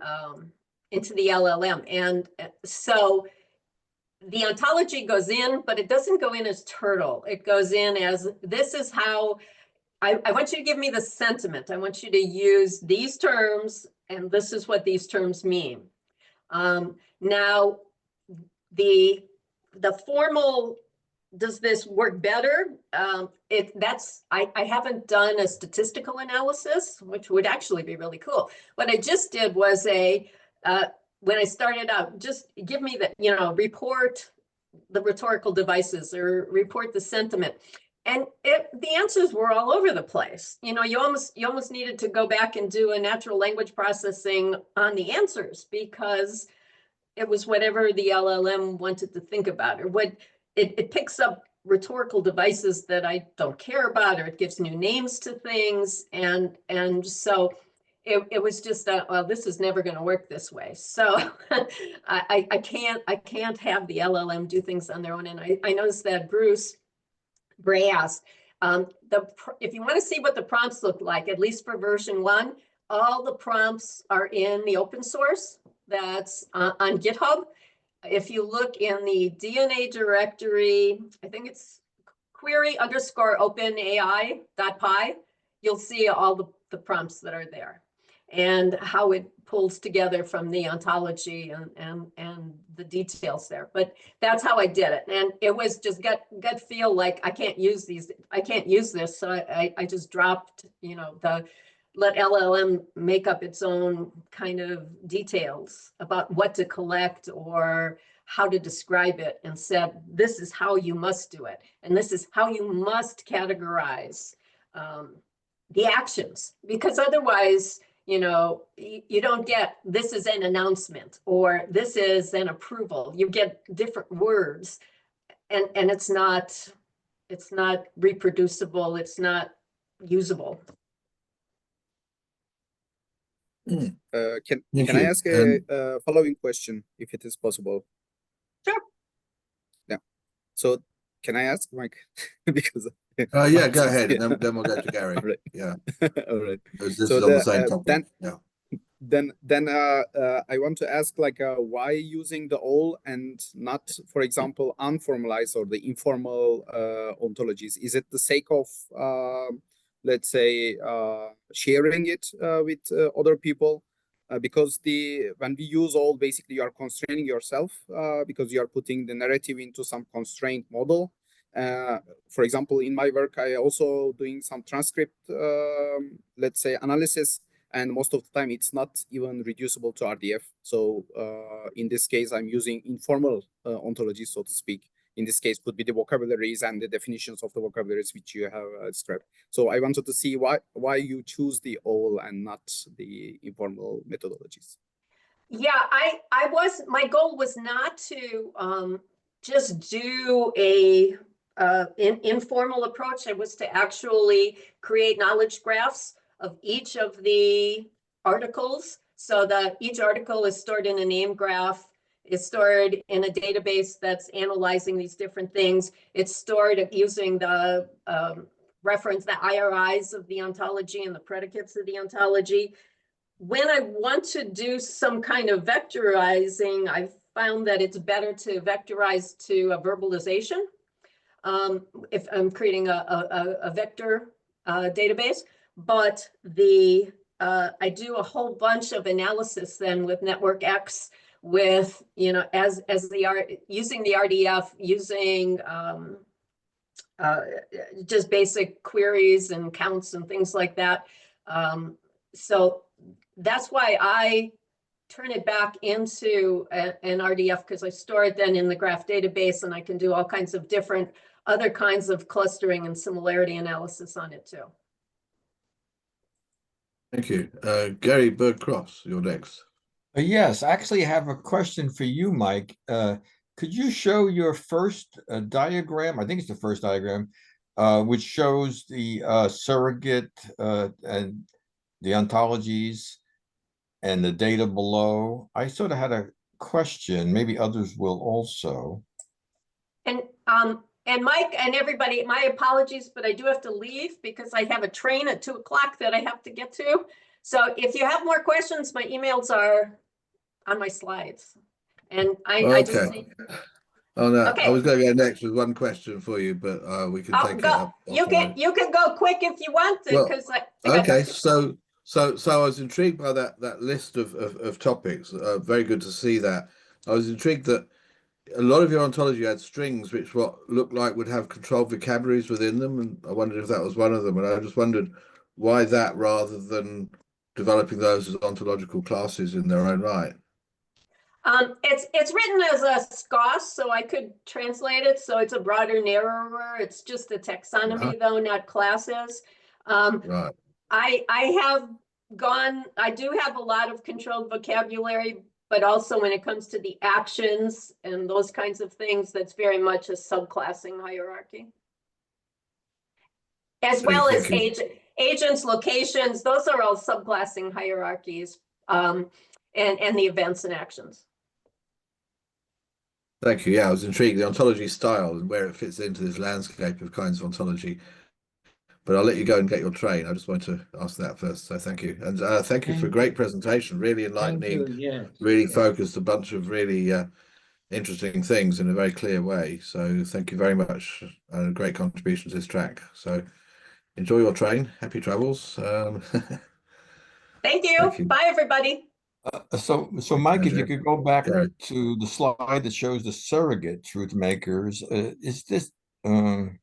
LLM. And so the ontology goes in, but it doesn't go in as turtle. It goes in as, this is how, I want you to give me the sentiment. I want you to use these terms, and this is what these terms mean. Now, the formal, does this work better? I haven't done a statistical analysis, which would actually be really cool. What I just did was when I started out, just give me the, report the rhetorical devices or report the sentiment. the answers were all over the place. You know, you almost needed to go back and do a natural language processing on the answers, because it was whatever the LLM wanted to think about, or what it picks up rhetorical devices that I don't care about, or it gives new names to things. And so it was just, well, this is never going to work this way. So I can't have the LLM do things on their own. And I noticed that Bruce Bray asked, if you want to see what the prompts look like, at least for version 1, all the prompts are in the open source that's on GitHub. If you look in the DNA directory, I think it's query_openai.py, you'll see all the prompts that are there and how it pulls together from the ontology and the details there. But that's how I did it. And it was just gut feel like I can't use this. So I just dropped, you know, let LLM make up its own kind of details about what to collect or how to describe it, and said, this is how you must do it. And this is how you must categorize the actions, because otherwise, you know, you don't get, this is an announcement or this is an approval. You get different words, and it's not reproducible. It's not usable. Can Thank I you. ask a following question, if it is possible? Sure. Yeah. So can I ask, Mike? Because Yeah, go ahead, and then we'll go to Gary. All right. Yeah. All right. Because this So is on the same topic. Then I want to ask, like, why using the all and not, for example, unformalized or the informal ontologies? Is it the sake of let's say sharing it with other people? Because when we use all, basically you are constraining yourself because you are putting the narrative into some constraint model. For example, in my work, I also doing some transcript, let's say, analysis, and most of the time it's not even reducible to RDF. So in this case, I'm using informal ontologies, so to speak. In this case, could be the vocabularies and the definitions of the vocabularies which you have described. So I wanted to see why you choose the all and not the informal methodologies. Yeah, my goal was not to just do a informal approach. It was to actually create knowledge graphs of each of the articles, so that each article is stored in a name graph, is stored in a database that's analyzing these different things. It's stored using the reference, the IRIs of the ontology and the predicates of the ontology. When I want to do some kind of vectorizing, I've found that it's better to vectorize to a verbalization. If I'm creating a vector database, but I do a whole bunch of analysis then with Network X, with, you know, using the RDF, using just basic queries and counts and things like that. So that's why I turn it back into an RDF, because I store it then in the graph database, and I can do all kinds of different other kinds of clustering and similarity analysis on it too. Thank you. Gary Berg-Cross, you're next. Yes, I actually have a question for you, Mike. Could you show your first diagram? I think it's the first diagram, which shows the surrogate and the ontologies and the data below. I sort of had a question, maybe others will also. And Mike and everybody, my apologies, but I do have to leave because I have a train at 2 o'clock that I have to get to. So if you have more questions, my emails are on my slides. And I just need... Oh no, okay. I was going to go next with one question for you, but we can take it up. You can go quick if you want to, because okay. So I was intrigued by that list of topics. Very good to see that. I was intrigued that a lot of your ontology had strings which looked like would have controlled vocabularies within them, and I wondered if that was one of them. And I just wondered why that, rather than developing those as ontological classes in their own right. It's written as a SCOS, so I could translate it. So it's a broader narrator. It's just a taxonomy, though, not classes. Right. I do have a lot of controlled vocabulary, but also when it comes to the actions and those kinds of things, that's very much a subclassing hierarchy. As well as agents, locations, those are all subclassing hierarchies, and the events and actions. Thank you. Yeah, I was intrigued. The ontology style and where it fits into this landscape of kinds of ontology. But I'll let you go and get your train. I just wanted to ask that first. So thank you. And thank you for a great presentation. Really enlightening, Yes. really focused, a bunch of really interesting things in a very clear way. So thank you very much. And a great contribution to this track. So enjoy your train. Happy travels. Thank you. Thank you. Bye, everybody. So Mike, if you Andrea. could go back Gary. to the slide that shows the surrogate truth makers, is this get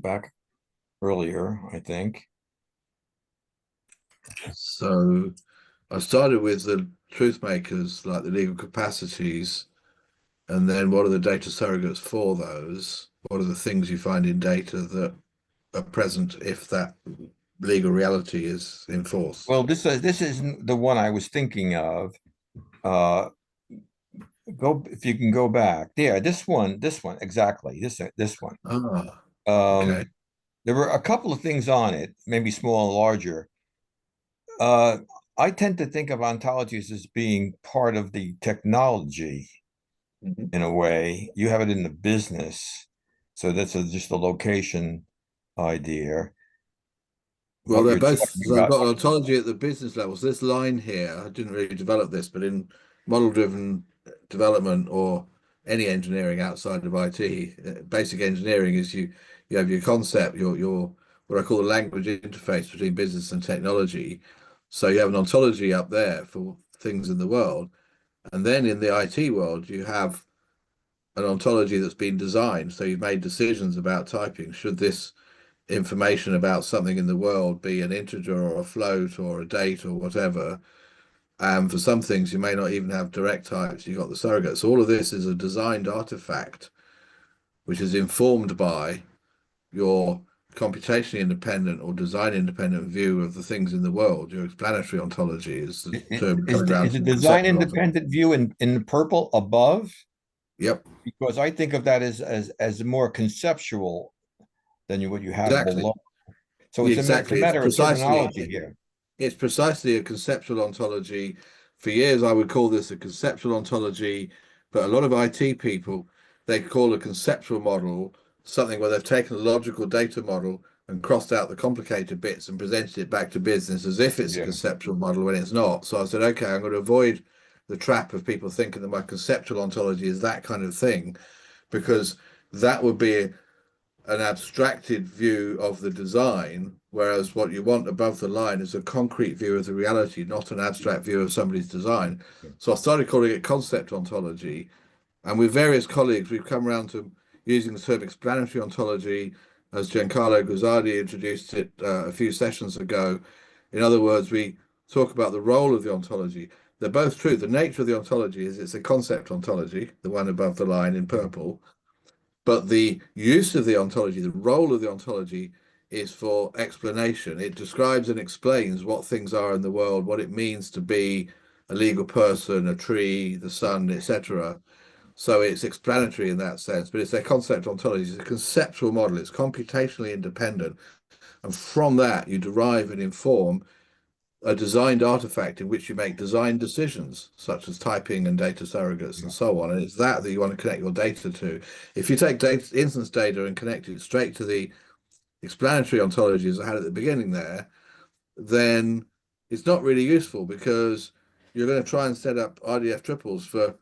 back earlier, I think. So I started with the truth makers, like the legal capacities, and then what are the data surrogates for those? What are the things you find in data that are present if that legal reality is enforced? Well, this isn't the one I was thinking of. Go if you can go back there. This one exactly. This one. Ah, okay. There were a couple of things on it, maybe small and larger. I tend to think of ontologies as being part of the technology in a way. You have it in the business, so that's just a location idea. Well, What they're you're both, talking so I've about. got ontology at the business level. So this line here, I didn't really develop this, but in model-driven development or any engineering outside of IT, basic engineering is you have your concept, your what I call the language interface between business and technology. So you have an ontology up there for things in the world. And then in the IT world, you have an ontology that's been designed. So you've made decisions about typing. Should this information about something in the world be an integer or a float or a date or whatever? And for some things, you may not even have direct types. You've got the surrogates. So all of this is a designed artifact, which is informed by your computationally independent or design independent view of the things in the world. Your explanatory ontology is the term coming around. Is the design independent view in the purple above? Yep. Because I think of that as more conceptual than what you have below. So it's a matter of terminology here. It's precisely a conceptual ontology. For years, I would call this a conceptual ontology, but a lot of IT people, they call a conceptual model something where they've taken a logical data model and crossed out the complicated bits and presented it back to business as if it's a conceptual model when it's not. So I said, okay, I'm going to avoid the trap of people thinking that my conceptual ontology is that kind of thing, because that would be an abstracted view of the design, whereas what you want above the line is a concrete view of the reality, not an abstract view of somebody's design. So I started calling it concept ontology. And with various colleagues, we've come around to using the term explanatory ontology, as Giancarlo Guzzardi introduced it a few sessions ago. In other words, we talk about the role of the ontology. They're both true. The nature of the ontology is it's a concept ontology, the one above the line in purple. But the use of the ontology, the role of the ontology, is for explanation. It describes and explains what things are in the world, what it means to be a legal person, a tree, the sun, etc. So it's explanatory in that sense, but it's a concept ontology. It's a conceptual model. It's computationally independent. And from that, you derive and inform a designed artifact in which you make design decisions, such as typing and data surrogates and so on. And it's that you want to connect your data to. If you take instance data and connect it straight to the explanatory ontologies I had at the beginning there, then it's not really useful, because you're going to try and set up RDF triples for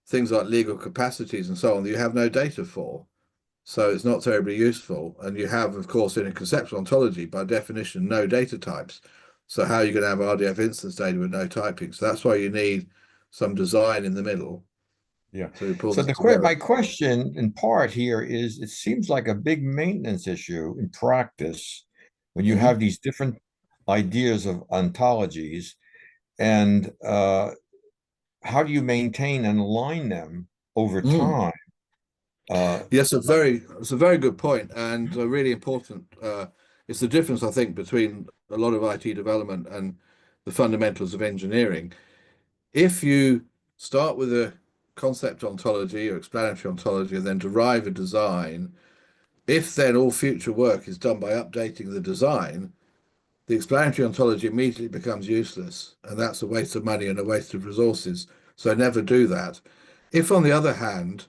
things like legal capacities and so on that you have no data for. So it's not terribly useful. And you have, of course, in a conceptual ontology, by definition, no data types. So how are you going to have RDF instance data with no typing? So that's why you need some design in the middle. Yeah. So my question in part here is, it seems like a big maintenance issue in practice when you have these different ideas of ontologies, and how do you maintain and align them over Mm. time? Yes, it's a very good point, and really important. It's the difference, I think, between a lot of IT development and the fundamentals of engineering. If you start with a concept ontology or explanatory ontology and then derive a design, if then all future work is done by updating the design, the explanatory ontology immediately becomes useless, and that's a waste of money and a waste of resources. So never do that. If, on the other hand,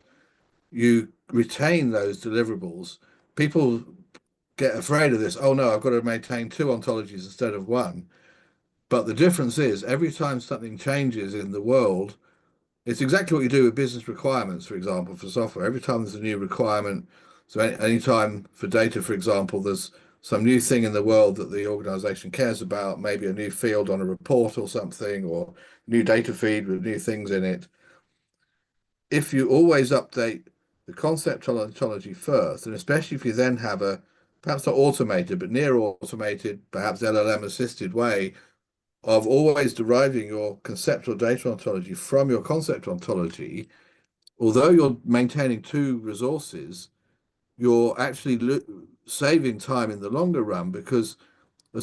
you retain those deliverables, people get afraid of this. Oh no, I've got to maintain two ontologies instead of one. But the difference is every time something changes in the world, it's exactly what you do with business requirements, for example, for software. Every time there's a new requirement, so any time for data, for example, there's some new thing in the world that the organization cares about, maybe a new field on a report or something, or new data feed with new things in it. If you always update the conceptual ontology first, and especially if you then have a perhaps not automated, but near automated, perhaps LLM assisted way of always deriving your conceptual data ontology from your concept ontology, although you're maintaining two resources, you're actually saving time in the longer run, because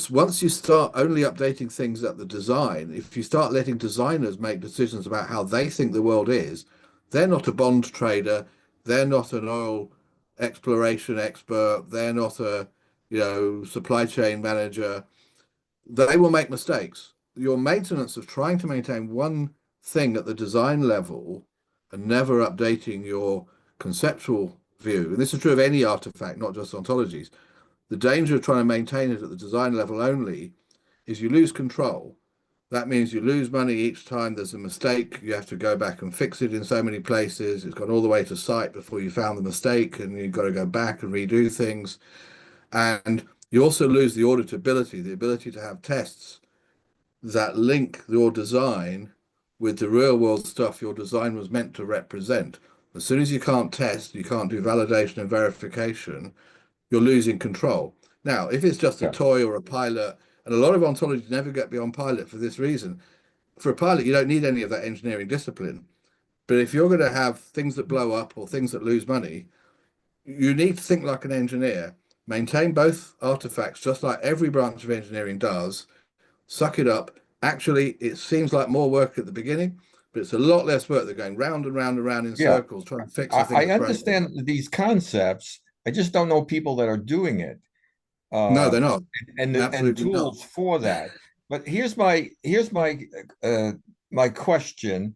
once you start only updating things at the design, if you start letting designers make decisions about how they think the world is, they're not a bond trader, they're not an oil exploration expert, they're not a supply chain manager. They will make mistakes. Your maintenance of trying to maintain one thing at the design level and never updating your conceptual view, and this is true of any artifact, not just ontologies, the danger of trying to maintain it at the design level only is you lose control. That means you lose money each time there's a mistake. You have to go back and fix it in so many places. It's gone all the way to site before you found the mistake, and you've got to go back and redo things. And you also lose the auditability, the ability to have tests that link your design with the real world stuff your design was meant to represent. As soon as you can't test, you can't do validation and verification, you're losing control. Now, if it's just a toy or a pilot, and a lot of ontologies never get beyond pilot for this reason. For a pilot, you don't need any of that engineering discipline. But if you're going to have things that blow up or things that lose money, you need to think like an engineer, maintain both artifacts just like every branch of engineering does, suck it up. Actually, it seems like more work at the beginning, but it's a lot less work than going round and round and round in circles trying to fix a thing I that's broken. understand these concepts. I just don't know people that are doing it. No, they're not. And Absolutely tools not. for that. But here's my my question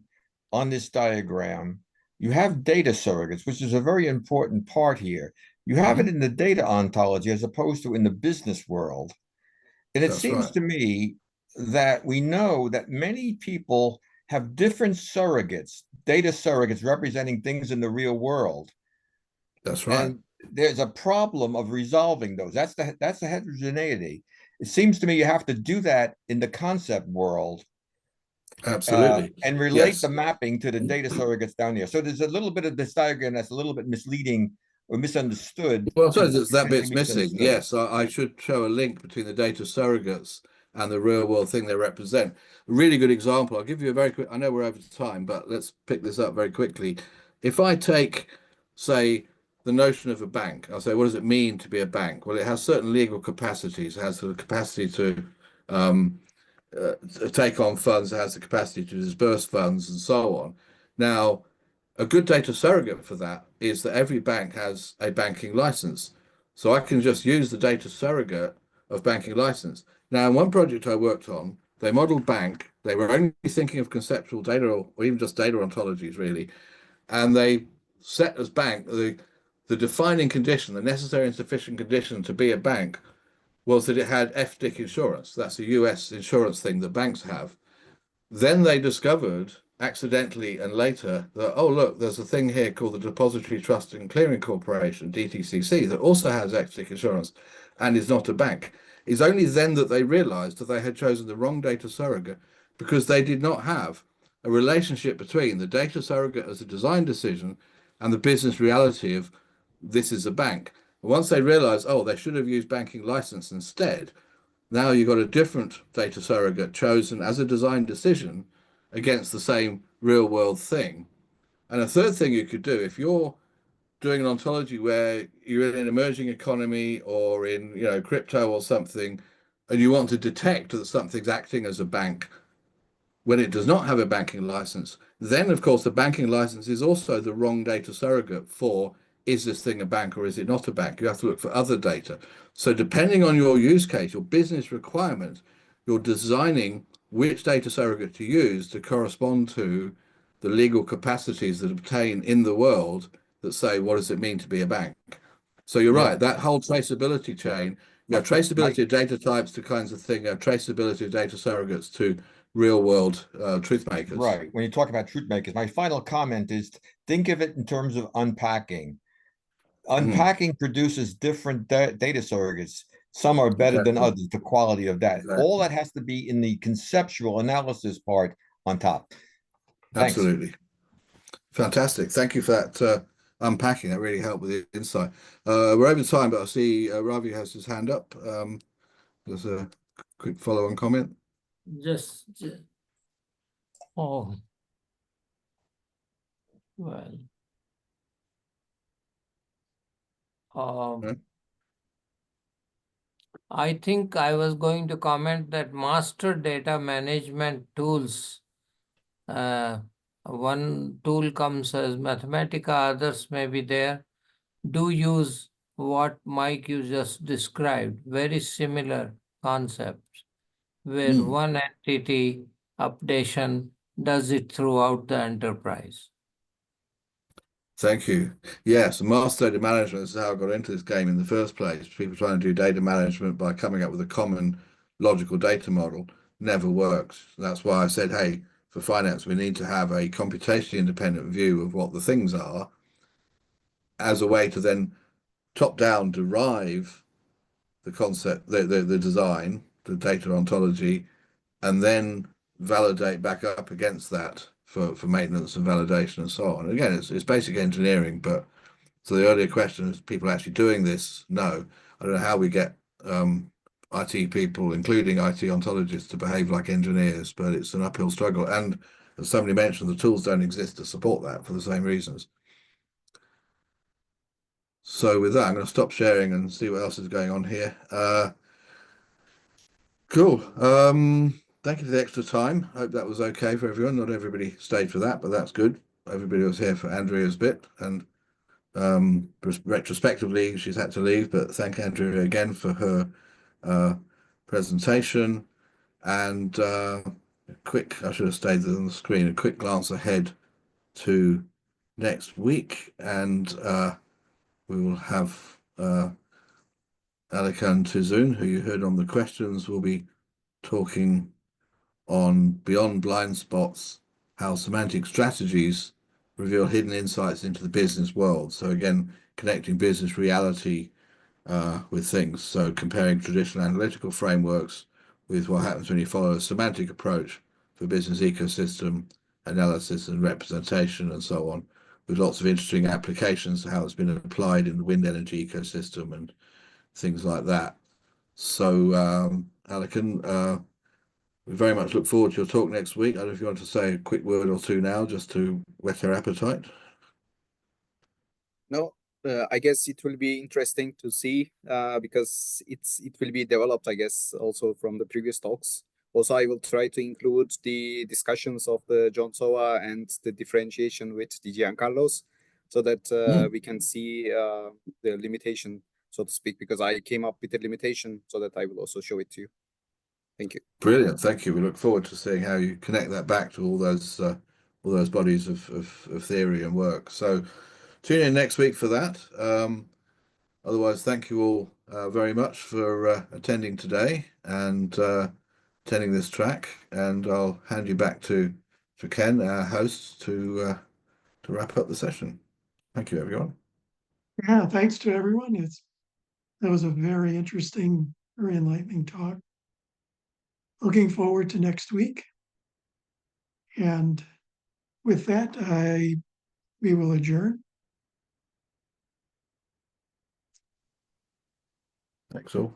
on this diagram. You have data surrogates, which is a very important part here. You have it in the data ontology as opposed to in the business world. And it That's seems right. to me that we know that many people have different surrogates, data surrogates representing things in the real world. That's right. And there's a problem of resolving those. That's the heterogeneity. It seems to me you have to do that in the concept world, Absolutely. and relate Yes. the mapping to the data surrogates down here. So there's a little bit of this diagram that's a little bit misleading or misunderstood. Well, I suppose that bit's missing. Misunderstood. Yes, I should show a link between the data surrogates and the real world thing they represent. A really good example. I'll give you a very quick, I know we're over time, but let's pick this up very quickly. If I take, say, the notion of a bank, I'll say, what does it mean to be a bank? Well, it has certain legal capacities. It has the capacity to take on funds, it has the capacity to disburse funds, and so on. Now, a good data surrogate for that is that every bank has a banking license. So I can just use the data surrogate of banking license. Now, in one project I worked on, they modeled bank. They were only thinking of conceptual data or even just data ontologies, really. And they set as bank the defining condition, the necessary and sufficient condition to be a bank was that it had FDIC insurance. That's a US insurance thing that banks have. Then they discovered accidentally and later that, oh, look, there's a thing here called the Depository Trust and Clearing Corporation, DTCC, that also has FDIC insurance and is not a bank. It's only then that they realized that they had chosen the wrong data surrogate because they did not have a relationship between the data surrogate as a design decision and the business reality of this is a bank. Once they realized, oh, they should have used banking license instead, now you've got a different data surrogate chosen as a design decision against the same real world thing. And a third thing you could do, if you're doing an ontology where you're in an emerging economy or in, you know, crypto or something, and you want to detect that something's acting as a bank when it does not have a banking license, then of course the banking license is also the wrong data surrogate for, is this thing a bank or is it not a bank? You have to look for other data. So depending on your use case, your business requirement, you're designing which data surrogate to use to correspond to the legal capacities that obtain in the world that say, what does it mean to be a bank? So you're Yeah. right, that whole traceability chain, you have traceability of data types to kinds of thing, you have traceability of data surrogates to real world truth makers. Right. When you talk about truth makers, my final comment is think of it in terms of unpacking. Unpacking produces different data surrogates. Some are better than others, the quality of that. Exactly. All that has to be in the conceptual analysis part on top. Thanks. Absolutely. Fantastic. Thank you for that unpacking. That really helped with the insight. We're over time, but I see Ravi has his hand up. There's a quick follow-on comment. Just oh, well. Right. I think I was going to comment that master data management tools, one tool comes as Mathematica, others may be there, do use what Mike you just described, very similar concepts, where one entity updation does it throughout the enterprise. Thank you. Yes, master data management is how I got into this game in the first place. People trying to do data management by coming up with a common logical data model never works. That's why I said, hey, for finance, we need to have a computationally independent view of what the things are as a way to then top-down derive the concept, the design, the data ontology, and then validate back up against that for maintenance and validation and so on. And again, it's basic engineering, but so the earlier question is people actually doing this? No. I don't know how we get IT people, including IT ontologists, to behave like engineers, but it's an uphill struggle. And as somebody mentioned, the tools don't exist to support that for the same reasons. So with that, I'm going to stop sharing and see what else is going on here. Cool. Thank you for the extra time. Hope that was okay for everyone. Not everybody stayed for that, but that's good. Everybody was here for Andrea's bit, and retrospectively, she's had to leave, but thank Andrea again for her presentation. And I should have stayed on the screen, a quick glance ahead to next week, and we will have Alikan Tizun, who you heard on the questions, will be talking on Beyond Blind Spots, how semantic strategies reveal hidden insights into the business world. So again, connecting business reality with things. So comparing traditional analytical frameworks with what happens when you follow a semantic approach for business ecosystem analysis and representation and so on, with lots of interesting applications to how it's been applied in the wind energy ecosystem and things like that. So Alikan, we very much look forward to your talk next week. I don't know if you want to say a quick word or two now, just to whet our appetite. No, I guess it will be interesting to see because it will be developed, I guess, also from the previous talks. Also, I will try to include the discussions of the John Soa and the differentiation with the Giancarlos, so that we can see the limitation, so to speak, because I came up with a limitation, so that I will also show it to you. Thank you. Brilliant. Thank you. We look forward to seeing how you connect that back to all those bodies of theory and work. So tune in next week for that. Otherwise, thank you all very much for attending today and attending this track. And I'll hand you back to Ken, our host, to wrap up the session. Thank you, everyone. Yeah, thanks to everyone. That was a very interesting, very enlightening talk. Looking forward to next week. And with that, we will adjourn. Thanks all.